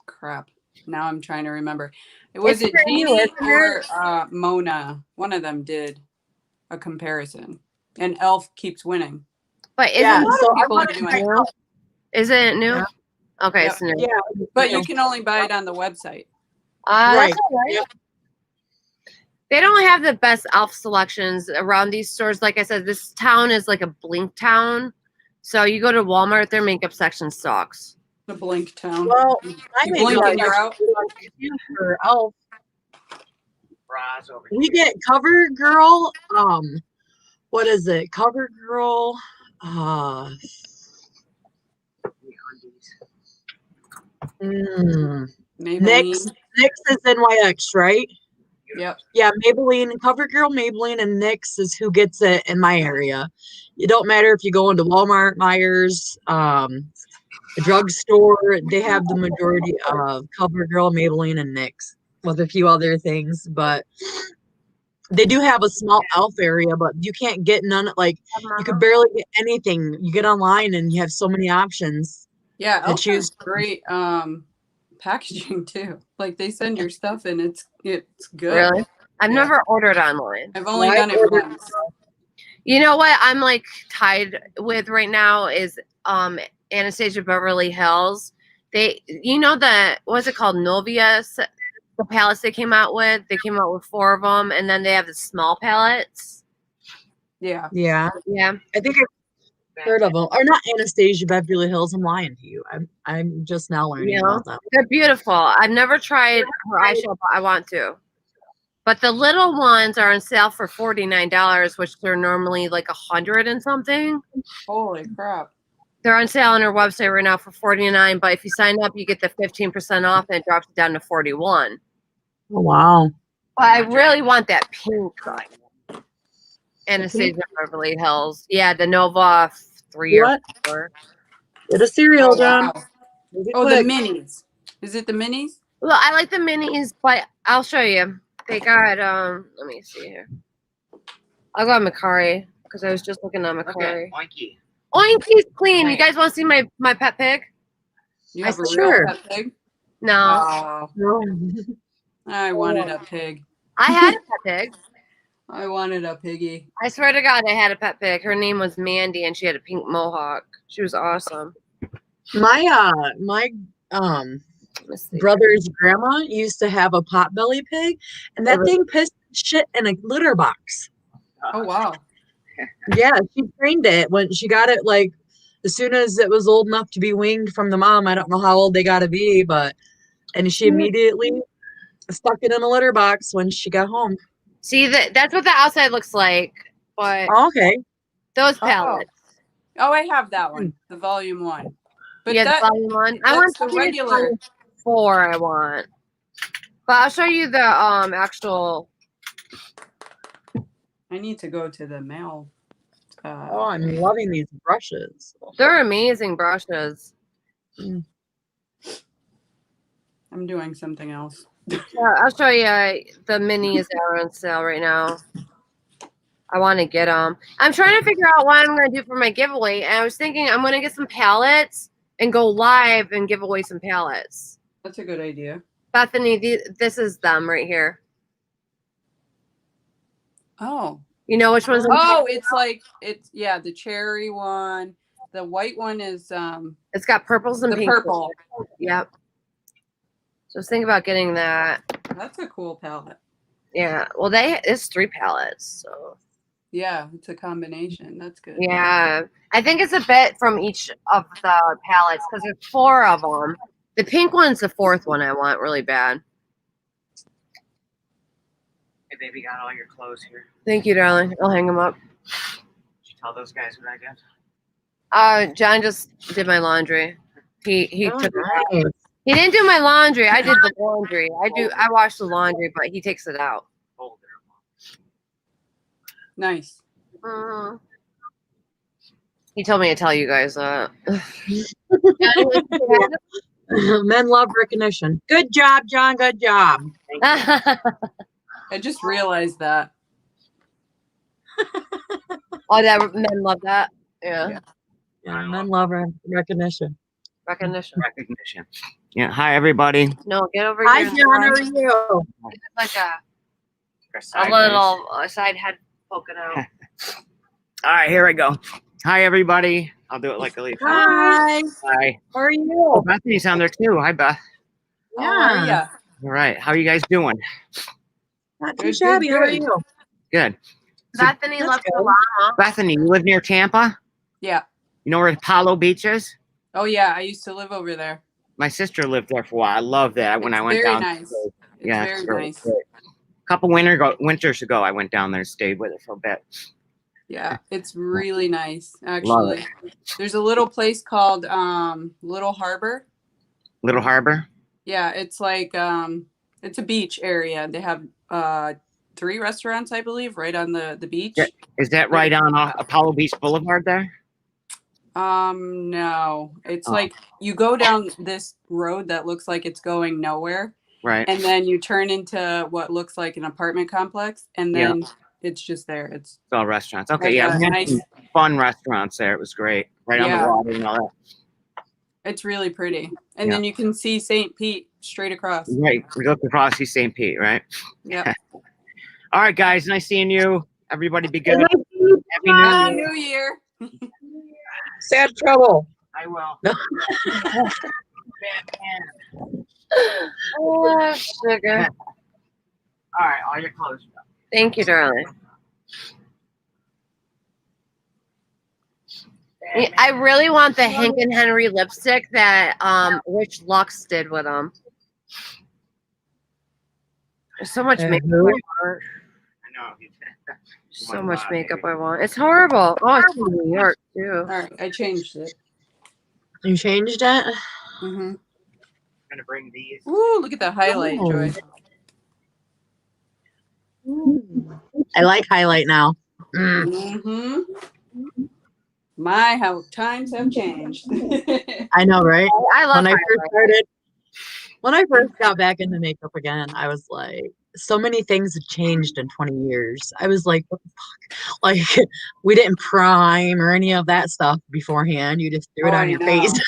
Crap. Now I'm trying to remember. Was It's it pretty new, Jeannie isn't it? or Mona? One of them did a comparison, and Elf keeps winning. But isn't Yeah, it so I people want are to doing try it. new? Isn't it new? Yeah. Okay, Yep. it's new. Yeah, But you can only buy it on the website. right. That's all right. Yep. They don't have the best elf selections around these stores. Like I said, this town is like a blink town. So you go to Walmart, their makeup section sucks. The Blink Town. Well, I You make blink up and you're out. for Elf. Bras over We here. get CoverGirl. What is it? CoverGirl. Undies. NYX. Maybelline. NYX is NYX, right? Yep. Yeah, Maybelline, CoverGirl, Maybelline, and NYX is who gets it in my area. It don't matter if you go into Walmart, Myers, a drugstore. They have the majority of CoverGirl, Maybelline, and NYX, with a few other things. But they do have a small Elf area, but you can't get none. Like you could barely get anything. You get online and you have so many options Yeah, to Elf choose. has great packaging too. Like they send your stuff and it's good. Really? I've Yeah. never ordered online. I've only Well, done I it ordered- once. You know what I'm like tied with right now is Anastasia Beverly Hills. What's it called? Novia, the palettes they came out with. They came out with 4 of them, and then they have the small palettes. Yeah. Yeah, Yeah. I think I've heard of them. Or not Anastasia Beverly Hills. I'm lying to you. I'm just now learning about them. They're beautiful. I've never tried her eyeshadow, but I want to. But the little ones are on sale for $49, which they're normally like $100 and something. Holy crap. They're on sale on her website right now for $49. But if you sign up, you get the 15% off, and it drops it down to $41. Oh wow. But I really want that pink Anastasia Beverly Hills. Yeah, the Nova 3 or What? 4. Get a cereal, Oh, John. wow. Make it Oh, the quick. minis. Is it the minis? Well, I like the minis, but I'll show you. They got let me see here. I'll go on Macari because I was just looking on Look at Macari. Oinky. Oinky's clean. You guys want to see my pet pig? You I have a said, real sure. pet pig? No, Oh, No. I wanted a pig. I had a pet pig. I wanted a piggy. I swear to God, I had a pet pig. Her name was Mandy, and she had a pink mohawk. She was awesome. My Let's see. brother's grandma used to have a potbelly pig, and that thing pissed shit in a litter box. Oh, wow. Yeah, she trained it when she got it, like as soon as it was old enough to be weaned from the mom. I don't know how old they got to be, and she immediately stuck it in a litter box when she got home. See, that's what the outside looks like, but Oh, okay. those palettes. Oh, I have that one. The volume 1. But Yeah, the that volume one. I want that's the regular. 24. I want, but I'll show you the actual. I need to go to the mail. Oh, I'm loving these brushes. They're amazing brushes. I'm doing something else. Yeah, I'll show you. The minis are on sale right now. I want to get them. I'm trying to figure out what I'm going to do for my giveaway. And I was thinking I'm going to get some palettes and go live and give away some palettes. That's a good idea. Bethany, this is them right here. Oh. You know which one's? Oh, it's like the cherry one. The white one is It's got purples and the pinks. purple. Yep. So I was thinking about getting that. That's a cool palette. Yeah. Well, it's 3 palettes. So. Yeah, it's a combination. That's good. Yeah, I think it's a bit from each of the palettes because there's 4 of them. The pink one's the 4th one I want really bad. Hey, baby, got all your clothes here. Thank you, darling. I'll hang them up. Did you tell those guys what I did? John just did my laundry. He Oh, took it out. nice. He didn't do my laundry. I did the laundry. I wash the laundry, but he takes it out. Fold it. Nice. Mhm. He told me to tell you guys that. Men love recognition. Good job, John. Good job. I just realized that. Oh, that men love that. Yeah. Yeah, men love recognition. Recognition. Recognition. Yeah. Hi, everybody. No, get over Hi, here. John. How are you? Like a Sideways. little side head poking out. All right, here I go. Hi, everybody. I'll do it like a leaf. Hi. Hi. How are Oh, you? Bethany's on there too. Hi, Beth. How are ya? All right. How are you guys doing? Not too Good, shabby. good, How are good. you? Good. Bethany That's loves good. the llama. Bethany, you live near Tampa? Yeah. You know where Apollo Beach is? Oh yeah, I used to live over there. My sister lived there for a while. I love that when It's I went very down. nice. It's Yeah, very it's great, nice. great. A couple winters ago, I went down there and stayed with her for a bit. Yeah, it's really nice Love actually. There's a little place called Little Harbor. Little Harbor? Yeah, it's like it's a beach area. They have 3 restaurants, I believe, right on the beach. Yeah. Is that right on Apollo Beach Boulevard there? No. It's Oh. like you go down this road that looks like it's going nowhere, Right. and then you turn into what looks like an apartment complex, and then it's just there. It's It's all restaurants. Okay, like yeah. a We had nice. some fun restaurants there. It was great. Right on Yeah. the water and all that. It's really pretty, and Yeah. then you can see St. Pete straight across. Right. We looked across, see St. Pete, right? Yeah. All right, guys. Nice seeing you. Everybody be good. Happy Happy New Happy Year. New Year. Sad trouble. I will. Oh, sugar. All right, all your clothes. Thank you, darling. I really want the Hank and Henry lipstick that Rich Lux did with them. There's so much makeup I who? want. I know. So much makeup I want. It's horrible. Oh, it's from New York too. All right, I changed it. You changed it? Mm-hmm. I'm gonna bring these. Ooh, look at the highlight, Oh. Joy. I like highlight now. Mm. Mm-hmm. My, how times have changed. I know, right? I love When I first got back into makeup again, I was like, so many things had changed in 20 years. I was like, what the fuck? Like, we didn't prime or any of that stuff beforehand. You just threw it Oh, on I your know. face.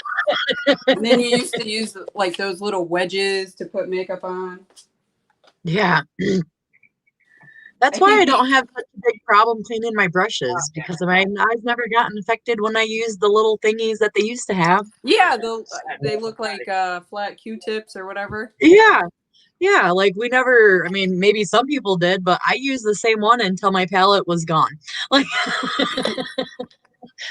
And then you used to use like those little wedges to put makeup on. Yeah. That's why I don't have such a big problem cleaning my brushes, because I've never gotten affected when I use the little thingies that they used to have. Yeah, they look like flat Q-tips or whatever. Yeah. Yeah, like we never, I mean, maybe some people did, but I used the same one until my palette was gone. Like,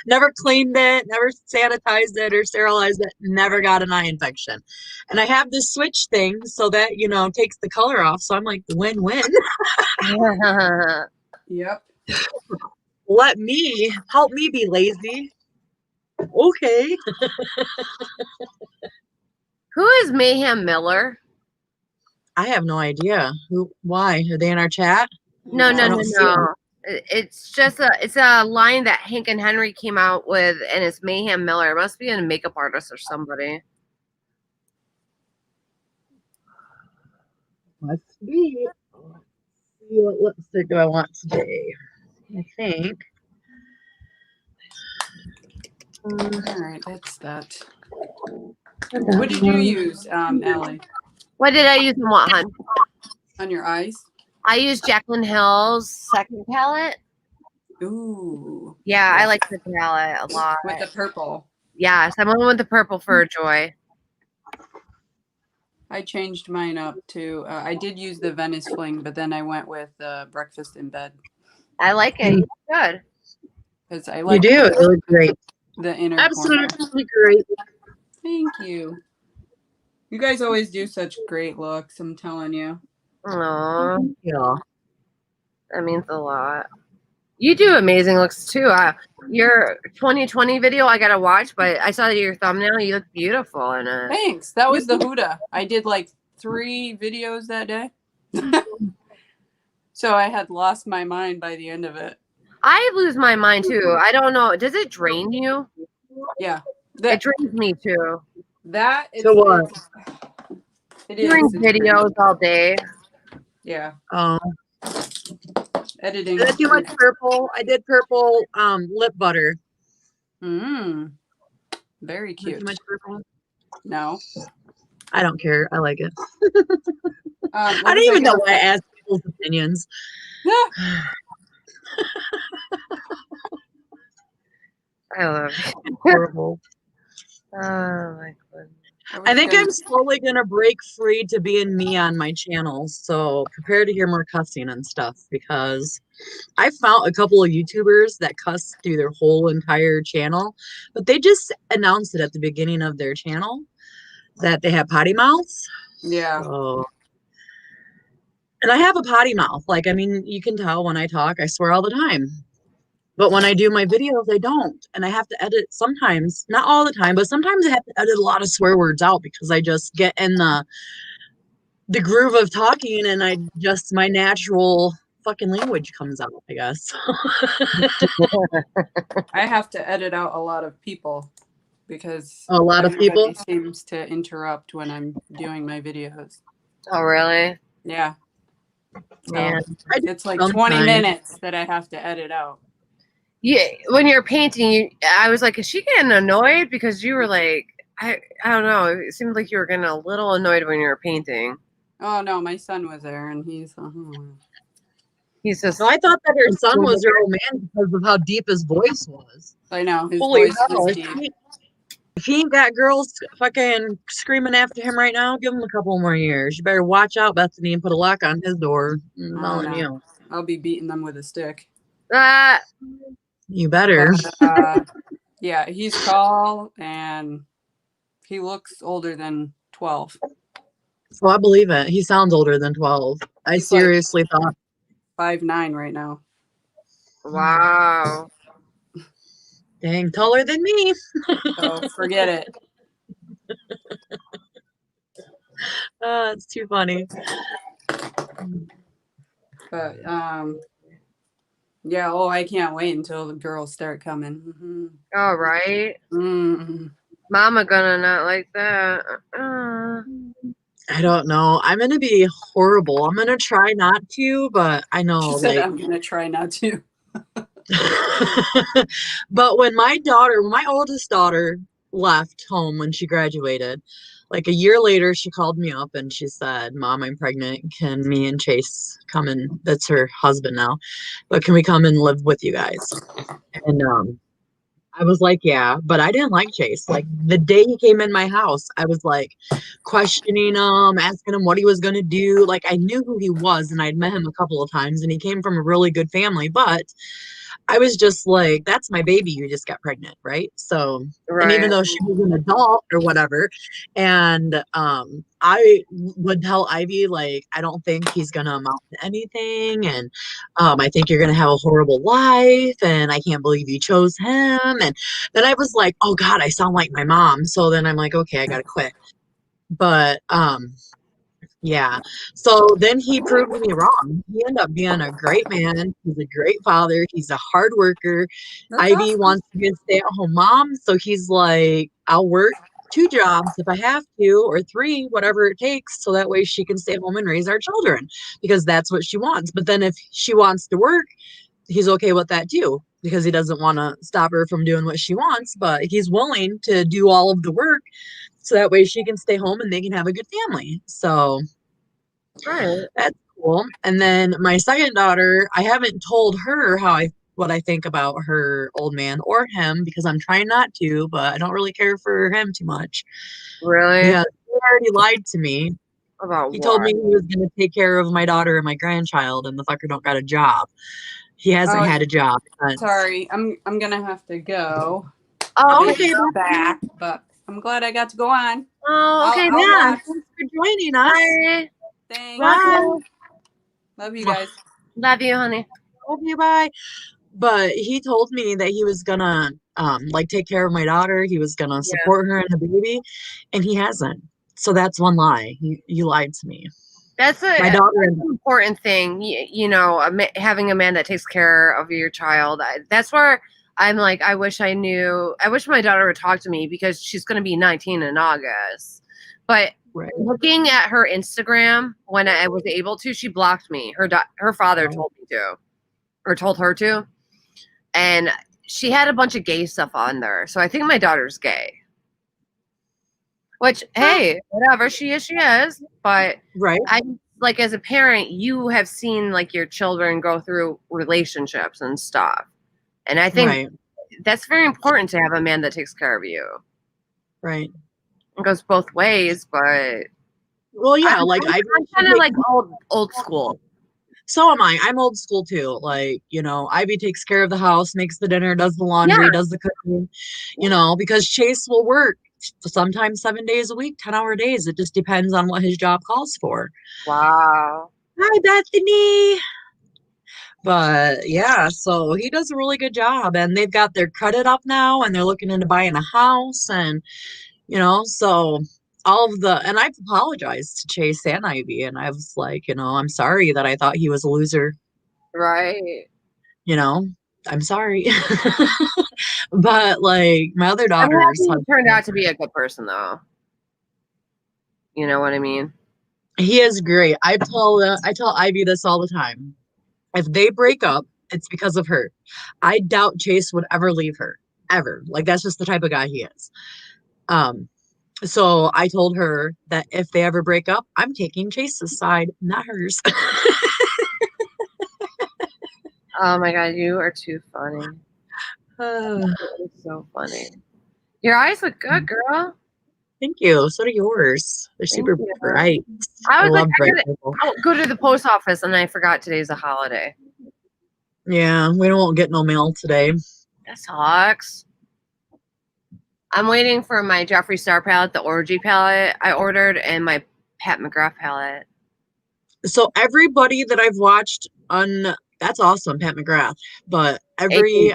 never cleaned it, never sanitized it or sterilized it, never got an eye infection. And I have this switch thing so that, you know, takes the color off. So I'm like, win-win. Yep. Help me be lazy. Okay. Who is Mayhem Miller? I have no idea. Why? Are they in our chat? No, I don't see 'em. It's just a line that Hank and Henry came out with, and it's Mayhem Miller. It must be a makeup artist or somebody. Let's see. Let's see what lipstick do I want today. I think. All right, that's that. What did you use, Allie, What did I use and what, hon? on your eyes? I used Jaclyn Hill's second palette. Ooh. Yeah, I like the palette a lot. With the purple. Yes, I went with the purple for Joy. I changed mine up to, I did use the Venice Fling, but then I went with Breakfast in Bed. I like it. You look good. Because I like You do. You look great. the inner corner. Absolutely great. Thank you. You guys always do such great looks, I'm telling you. Aw, Yeah. that means a lot. You do amazing looks too. Your 2020 video I gotta watch, but I saw your thumbnail. You look beautiful in it. Thanks. That was the Huda. I did like 3 videos that day. So I had lost my mind by the end of it. I lose my mind too. I don't know. Does it drain you? Yeah. It drains me too. That is. So what? It Doing is. videos all day. Yeah. Oh. Editing. Did I do much purple? I did purple lip butter. Very Did I do cute. much purple? No. I don't care. I like it. I I don't even know why I ask people's opinions. I love it. Horrible. Oh my goodness. I think I'm slowly going to break free to being me on my channel. So prepare to hear more cussing and stuff, because I found a couple of YouTubers that cuss through their whole entire channel, but they just announced it at the beginning of their channel that they have potty mouths. Yeah. So, and I have a potty mouth. Like, I mean, you can tell when I talk, I swear all the time. But when I do my videos, I don't. And I have to edit sometimes, not all the time, but sometimes I have to edit a lot of swear words out because I just get in the groove of talking, and my natural fucking language comes out, I guess. I have to edit out a lot of people because A lot of people seems to interrupt when I'm doing my videos. Oh really? Yeah. So Yeah. it's like 20 minutes that I have to edit out. Yeah, when you're painting, I was like, is she getting annoyed? Because you were like, I don't know. It seemed like you were getting a little annoyed when you were painting. Oh no, my son was there, and he's just. So I thought that her son was her old man because of how deep his voice was. I know his Holy voice hell! was deep. If he ain't got girls fucking screaming after him right now, give him a couple more years. You better watch out, Bethany, and put a lock on his door. I'm telling you. I'll be beating them with a stick. You better. But, yeah, he's tall and he looks older than 12. Well, I believe it. He sounds older than 12. I seriously thought 5'9" right now. Wow. Dang, taller than me. So forget it. It's too funny. But yeah, I can't wait until the girls start coming. Mm-hmm. All right. Mm-hmm. Mama gonna not like that. I don't know. I'm gonna be horrible. I'm gonna try not to, but I know. She said, I'm gonna try not to. But when my oldest daughter left home when she graduated, like a year later, she called me up and she said, Mom, I'm pregnant. Can me and Chase come in? That's her husband now. But can we come and live with you guys? And I was like, yeah, but I didn't like Chase. Like the day he came in my house, I was like questioning him, asking him what he was going to do. Like I knew who he was and I'd met him a couple of times and he came from a really good family, but I was just like, that's my baby. You just got pregnant. Right. So, Right. And even though she was an adult or whatever, and I would tell Ivy, like, I don't think he's gonna amount to anything, and I think you're gonna have a horrible life, and I can't believe you chose him. And then I was like, oh God, I sound like my mom. So then I'm like, okay, I gotta quit. But yeah. So then he proved me wrong. He ended up being a great man. He's a great father. He's a hard worker. That's Ivy awesome. wants to be a stay-at-home mom. So he's like, I'll work 2 jobs if I have to, or 3, whatever it takes, so that way she can stay home and raise our children because that's what she wants. But then if she wants to work, he's okay with that too because he doesn't want to stop her from doing what she wants, but he's willing to do all of the work so that way she can stay home and they can have a good family. So Right. that's cool. And then my second daughter, I haven't told her what I think about her old man or him because I'm trying not to, but I don't really care for him too much. Really? Yeah, he already lied to me. About He told what? me he was going to take care of my daughter and my grandchild, and the fucker don't got a job. He hasn't Oh, had a job since. sorry, I'm gonna have to go. Oh, Okay, It's that's back, but I'm glad I got to go on. oh, okay. I'll yeah. watch. Thanks for joining us. Bye. Thanks. Bye. Love you guys. Love you, honey. Okay, bye. But he told me that he was gonna like take care of my daughter. He was gonna support her and the baby, and he hasn't. So that's one lie. He lied to me. That's My an daughter. important thing. You know, having a man that takes care of your child. That's where I'm like, I wish I knew. I wish my daughter would talk to me because she's going to be 19 in August. But Right. looking at her Instagram when I was able to, she blocked me. Her father told me to, or told her to, and she had a bunch of gay stuff on there. So I think my daughter's gay. Which, hey, whatever, she is. But Right. I like, as a parent, you have seen like your children go through relationships and stuff. And I think Right. that's very important to have a man that takes care of you. Right. It goes both ways, but Well, yeah. I'm, Like I'm kind of like old school. So am I. I'm old school too. Like, Ivy takes care of the house, makes the dinner, does the laundry, does the cooking, because Chase will work sometimes 7 days a week, 10-hour days. It just depends on what his job calls for. Wow. Hi, Bethany. But yeah, so he does a really good job, and they've got their credit up now, and they're looking into buying a house, and so and I've apologized to Chase and Ivy, and I was like, I'm sorry that I thought he was a loser. Right. I'm sorry. But like my other I'm daughter's happy he turned out to be a good person, though. You know what I mean? he is great. I tell Ivy this all the time. If they break up, it's because of her. I doubt Chase would ever leave her. Ever. Like that's just the type of guy he is. So I told her that if they ever break up, I'm taking Chase's side, not hers. Oh my God, you are too funny. It's so funny. Your eyes look good, girl. Thank you. So do yours. They're Thank super you. bright. I was like, love bright purple. I'll go to the post office, and I forgot today's a holiday. Yeah, we won't get no mail today. That sucks. I'm waiting for my Jeffree Star palette, the Orgy palette I ordered, and my Pat McGrath palette. So everybody that I've watched that's awesome, Pat McGrath. But everybody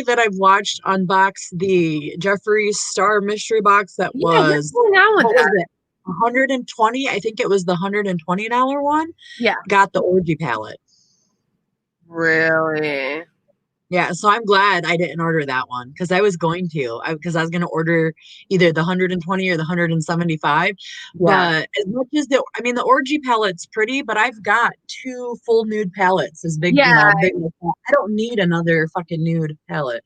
that I've watched unbox the Jeffree Star mystery box that what's going on with that? Was it? 120. I think it was the $120 one. Yeah. Got the Orgy palette. Really? Yeah, so I'm glad I didn't order that one because I was going to. Because I was going to order either the 120 or the 175. Yeah. But as much as the Orgy palette's pretty, but I've got 2 full nude palettes as big, big. I don't need another fucking nude palette.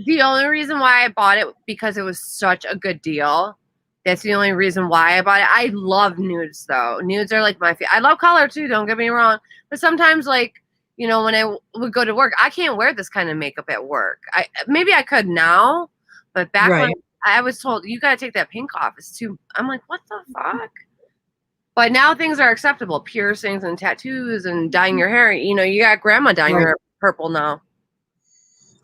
The only reason why I bought it because it was such a good deal. That's the only reason why I bought it. I love nudes though. Nudes are like my favorite. I love color too, don't get me wrong. But sometimes when I would go to work, I can't wear this kind of makeup at work. Maybe I could now, but back when I was told you got to take that pink off, it's too. I'm like, what the fuck? But now things are acceptable: piercings and tattoos and dyeing your hair. You got grandma dyeing your hair purple now.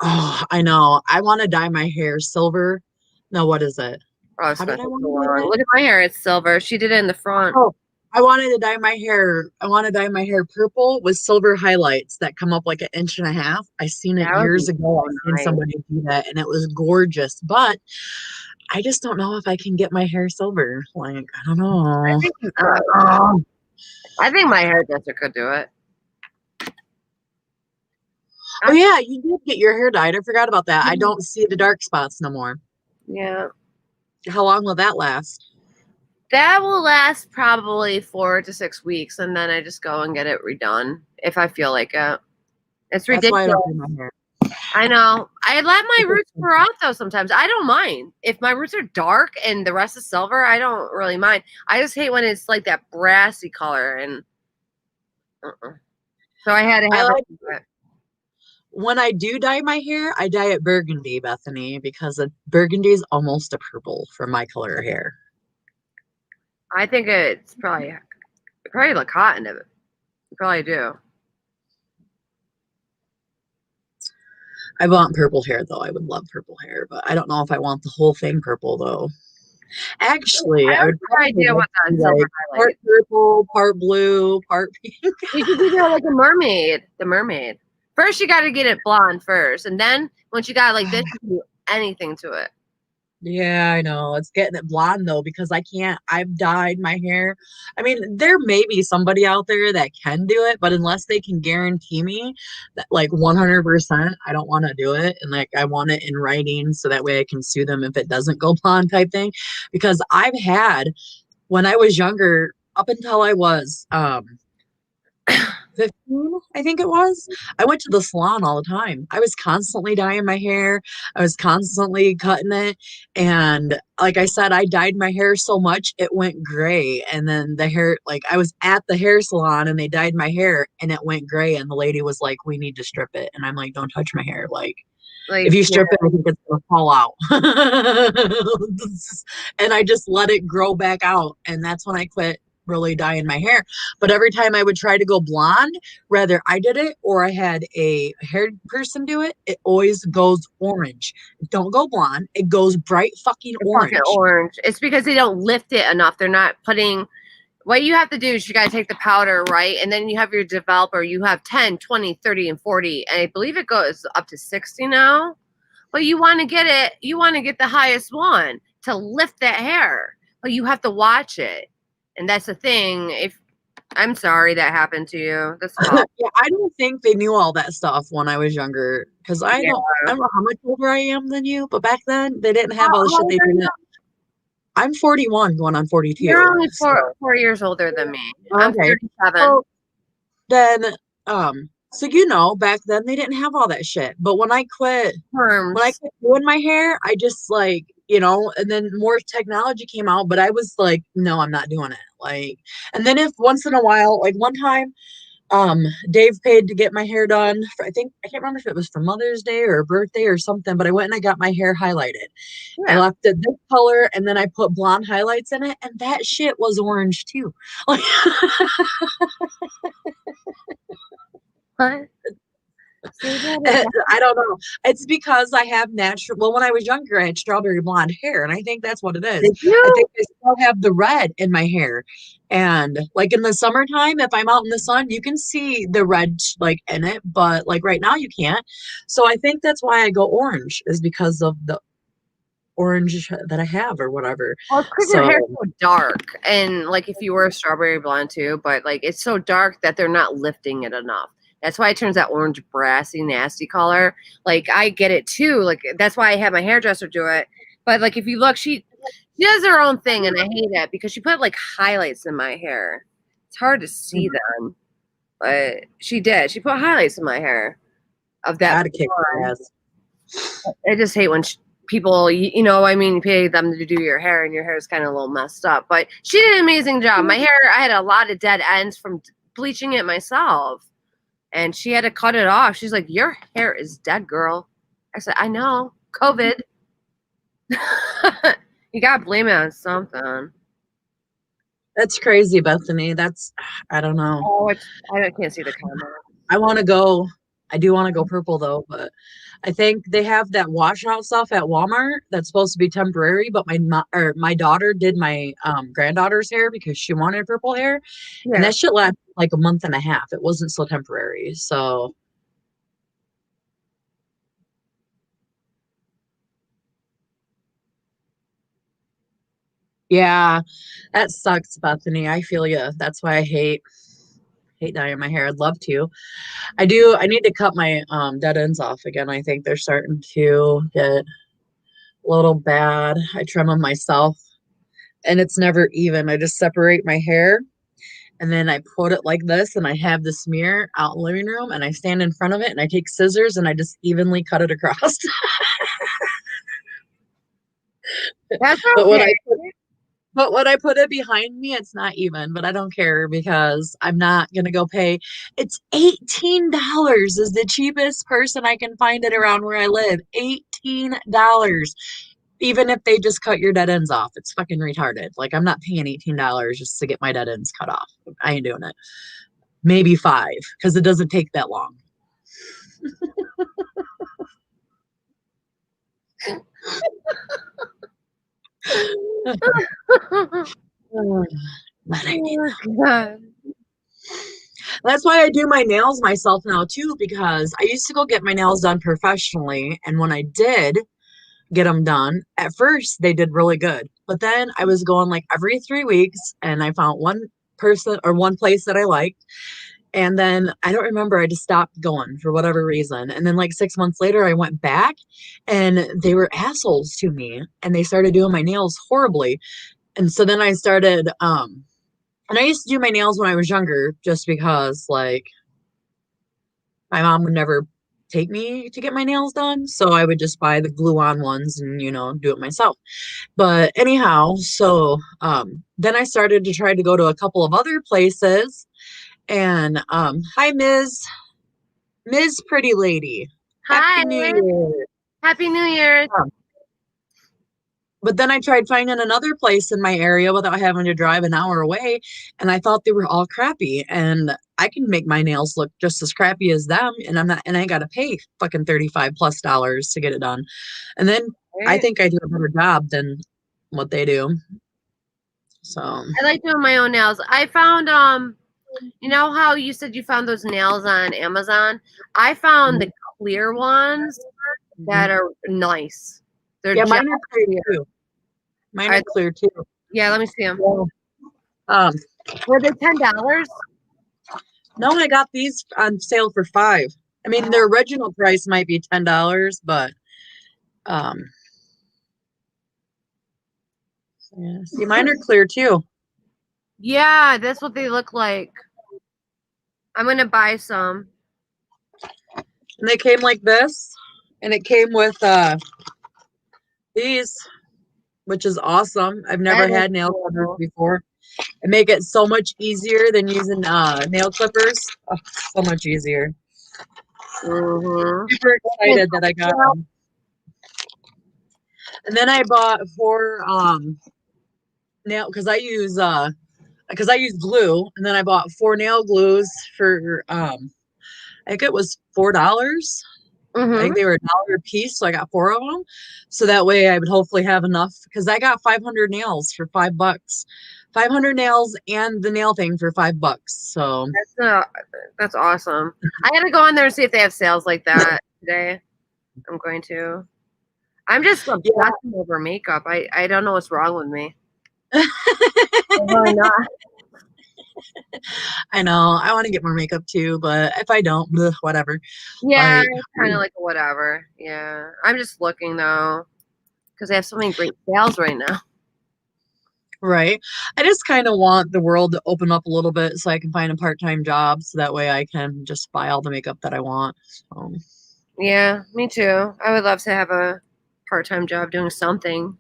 Oh, I know. I want to dye my hair silver. No, what is it? Oh, it's How gonna did I take want so to do long. that? Look at my hair; it's silver. She did it in the front. Oh, I wanted to dye my hair. I want to dye my hair purple with silver highlights that come up like 1.5 inches. I seen it That would years be ago. so I seen nice. somebody do that, and it was gorgeous. But I just don't know if I can get my hair silver. Like, I don't I know. think you I could. don't know. I think my hairdresser could do it. Oh yeah, you did get your hair dyed. I forgot about that. I Mhm. don't see the dark spots no more. Yeah. How long will that last? That will last probably 4 to 6 weeks, and then I just go and get it redone if I feel like it. It's That's why I don't ridiculous. do my hair. I know. I let my roots grow out though sometimes. I don't mind. If my roots are dark and the rest is silver, I don't really mind. I just hate when it's like that brassy color and so I had to I have her like do it. when I do dye my hair, I dye it burgundy, Bethany, because burgundy is almost a purple for my color of hair. I think it's probably look hot in it. You probably do. I want purple hair though. I would love purple hair, but I don't know if I want the whole thing purple though. Actually, I I have would no probably idea like what to that do silver like part highlight. purple, part blue, part pink. You could do that like a mermaid. The mermaid. First, you got to get it blonde first, and then once you got like this, you can do anything to it. Yeah, I know. It's getting it blonde though because I can't. I've dyed my hair. I mean, there may be somebody out there that can do it, but unless they can guarantee me that like 100%, I don't want to do it. And like I want it in writing so that way I can sue them if it doesn't go blonde type thing. Because I've had when I was younger, up until I was 15, I think it was. I went to the salon all the time. I was constantly dyeing my hair. I was constantly cutting it. And like I said, I dyed my hair so much it went gray. And then the hair, like I was at the hair salon and they dyed my hair and it went gray. And the lady was like, "We need to strip it." And I'm like, "Don't touch my hair. Like, if Like, you yeah, strip it, I think it's gonna fall out." And I just let it grow back out. And that's when I quit really dyeing my hair. But every time I would try to go blonde, whether I did it or I had a hair person do it, it always goes orange. Don't go blonde. It goes bright fucking it's fucking orange. orange. It's because they don't lift it enough. They're not putting. What you have to do is you got to take the powder, right? And then you have your developer. You have 10, 20, 30, and 40. And I believe it goes up to 60 now. But you want to get it, you want to get the highest one to lift that hair. But you have to watch it. And that's the thing. If I'm sorry that happened to you. That's awful. Yeah, I don't think they knew all that stuff when I was younger because Yeah. I don't know how much older I am than you, but back then they didn't have all the How shit old they are do you? now. I'm 41 going on You're 42. only So, 4 years older than me. I'm okay. 37. So then so back then they didn't have all that shit. But when I Terms. quit doing my hair, I just like, and then more technology came out, but I was like, no, I'm not doing it. Like, and then if once in a while, like one time, Dave paid to get my hair done for, I can't remember if it was for Mother's Day or a birthday or something, but I went and I got my hair highlighted. I Yeah. left it this color and then I put blonde highlights in it, and that shit was orange too. Like, What? See, that I don't know. It's because I have natural. Well, when I was younger, I had strawberry blonde hair, and I think that's what it is. did I you? think I still have the red in my hair, and like in the summertime, if I'm out in the sun, you can see the red like in it, but like right now, you can't. So I think that's why I go orange is because of the orange that I have or whatever. Well, it's because your hair's So so dark. And like if you were a strawberry blonde too, but like it's so dark that they're not lifting it enough. That's why it turns that orange, brassy, nasty color. Like I get it too. Like that's why I had my hairdresser do it. But like if you look, she does her own thing, and I hate it because she put like highlights in my hair. It's hard to see them, but she did. She put highlights in my hair of that gotta kick your blonde. ass. I just hate when people, I mean, you pay them to do your hair and your hair is kind of a little messed up. But she did an amazing job. My hair, I had a lot of dead ends from bleaching it myself. And she had to cut it off. She's like, "Your hair is dead, girl." I said, "I know. COVID." You got to blame it on something. That's crazy, Bethany. I don't know. Oh, I can't see the camera. I want to go. I do want to go purple though, but I think they have that washout stuff at Walmart that's supposed to be temporary. But my daughter did my granddaughter's hair because she wanted purple hair, and Yeah. that shit lasted like a month and a half. It wasn't so temporary. So yeah, that sucks, Bethany. I feel you. That's why I hate dyeing my hair. I'd love to. I need to cut my dead ends off again. I think they're starting to get a little bad. I trim them myself and it's never even. I just separate my hair and then I put it like this and I have this mirror out in the living room and I stand in front of it and I take scissors and I just evenly cut it across. That's But when I okay. But when I put it behind me, it's not even, but I don't care because I'm not going to go pay. It's $18 is the cheapest person I can find it around where I live. $18. Even if they just cut your dead ends off. It's fucking retarded. Like, I'm not paying $18 just to get my dead ends cut off. I ain't doing it. Maybe 5 because it doesn't take that long. But I need God. That's why I do my nails myself now too, because I used to go get my nails done professionally. And when I did get them done, at first they did really good. But then I was going like every 3 weeks and I found one person or one place that I liked. And then I don't remember, I just stopped going for whatever reason. And then like 6 months later, I went back and they were assholes to me and they started doing my nails horribly. And so then I started, and I used to do my nails when I was younger just because, like, my mom would never take me to get my nails done. So I would just buy the glue on ones and, do it myself. But anyhow, so then I started to try to go to a couple of other places. And hi, Ms. Pretty Lady. Hi. Happy New Year. Happy New Year. But then I tried finding another place in my area without having to drive an hour away, and I thought they were all crappy. And I can make my nails look just as crappy as them, and I ain't gotta pay fucking $35+ to get it done. And then I Right. think I do a better job than what they do. So I like doing my own nails. I found you know how you said you found those nails on Amazon? I found the clear ones that are nice. They're yeah, gel mine are clear clear. too. Mine are clear too. Yeah, let me see them. Um, Were they $10? no, I got these on sale for 5. I mean, their original price might be $10, but yeah. See, mine are clear too. Yeah, that's what they look like. I'm gonna buy some. And they came like this, and it came with these, which is awesome. I've never That is had nail cool. clippers before. It make it so much easier than using nail clippers. Oh, so much easier. Super excited that I got them. And then I bought 4 nail because I use glue, and then I bought 4 nail glues for I think it was $4. I think they were $1 a piece, so I got 4 of them. So that way I would hopefully have enough because I got 500 nails for $5. 500 nails and the nail thing for $5. So that's awesome. I gotta go on there and see if they have sales like that today. I'm going to. I'm just obsessing over makeup. I don't know what's wrong with me. Why not? I know I want to get more makeup too, but if I don't, bleh, whatever. Yeah, Like, it's kind of like a whatever. Yeah, I'm just looking though because they have so many great sales right now. right. I just kind of want the world to open up a little bit so I can find a part-time job so that way I can just buy all the makeup that I want. So. Yeah, me too. I would love to have a part-time job doing something.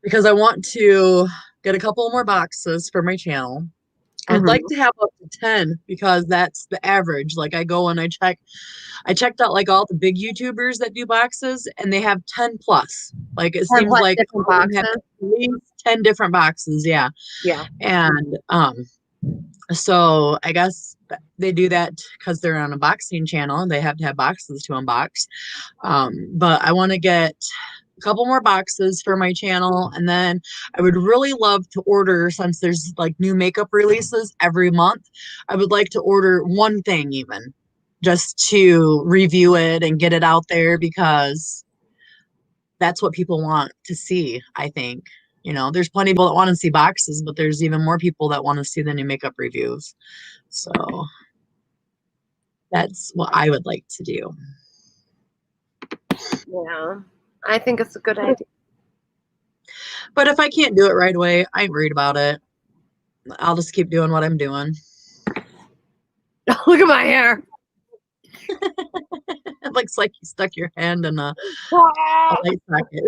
Because I want to get a couple more boxes for my channel. I'd like to have up to 10 because that's the average. Like I go and I checked out like all the big YouTubers that do boxes and they have 10 plus. Like it seems like different all of them have boxes. at least 10 different boxes. Yeah. Yeah. And so I guess they do that because they're on a boxing channel and they have to have boxes to unbox. But I want to get a couple more boxes for my channel, and then I would really love to order, since there's like new makeup releases every month, I would like to order one thing even just to review it and get it out there, because that's what people want to see. I think, there's plenty of people that want to see boxes, but there's even more people that want to see the new makeup reviews. So that's what I would like to do. Yeah, I think it's a good idea. But if I can't do it right away, I ain't worried about it. I'll just keep doing what I'm doing. Look at my hair. It looks like you stuck your hand in a light socket.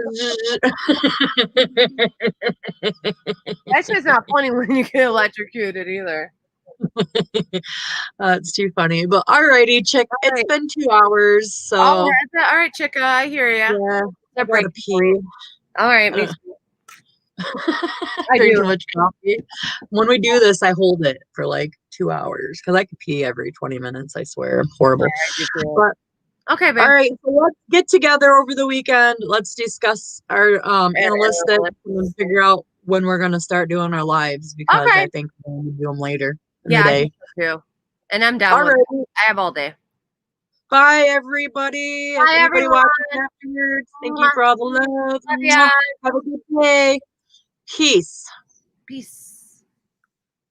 That's just not funny when you get electrocuted either. It's too funny. But alrighty, chick. All It's right. been 2 hours, so All right, Chica, I hear you. yeah, A I break. gotta pee. All right, me too. I Drink do. too much coffee. When we do this, I hold it for like 2 hours because I could pee every 20 minutes. I swear, I'm horrible. But Okay, babe. all right, so let's get together over the weekend. Let's discuss our analytics and figure out when we're going to start doing our lives, because Okay. I think we'll do them later in Yeah, the I day. think so too. And I'm down All with right. it. I have all day. Bye, everybody. Bye, Everybody everyone. watching afterwards. Thank you for all the love. Love ya. Have a good day. Peace. Peace.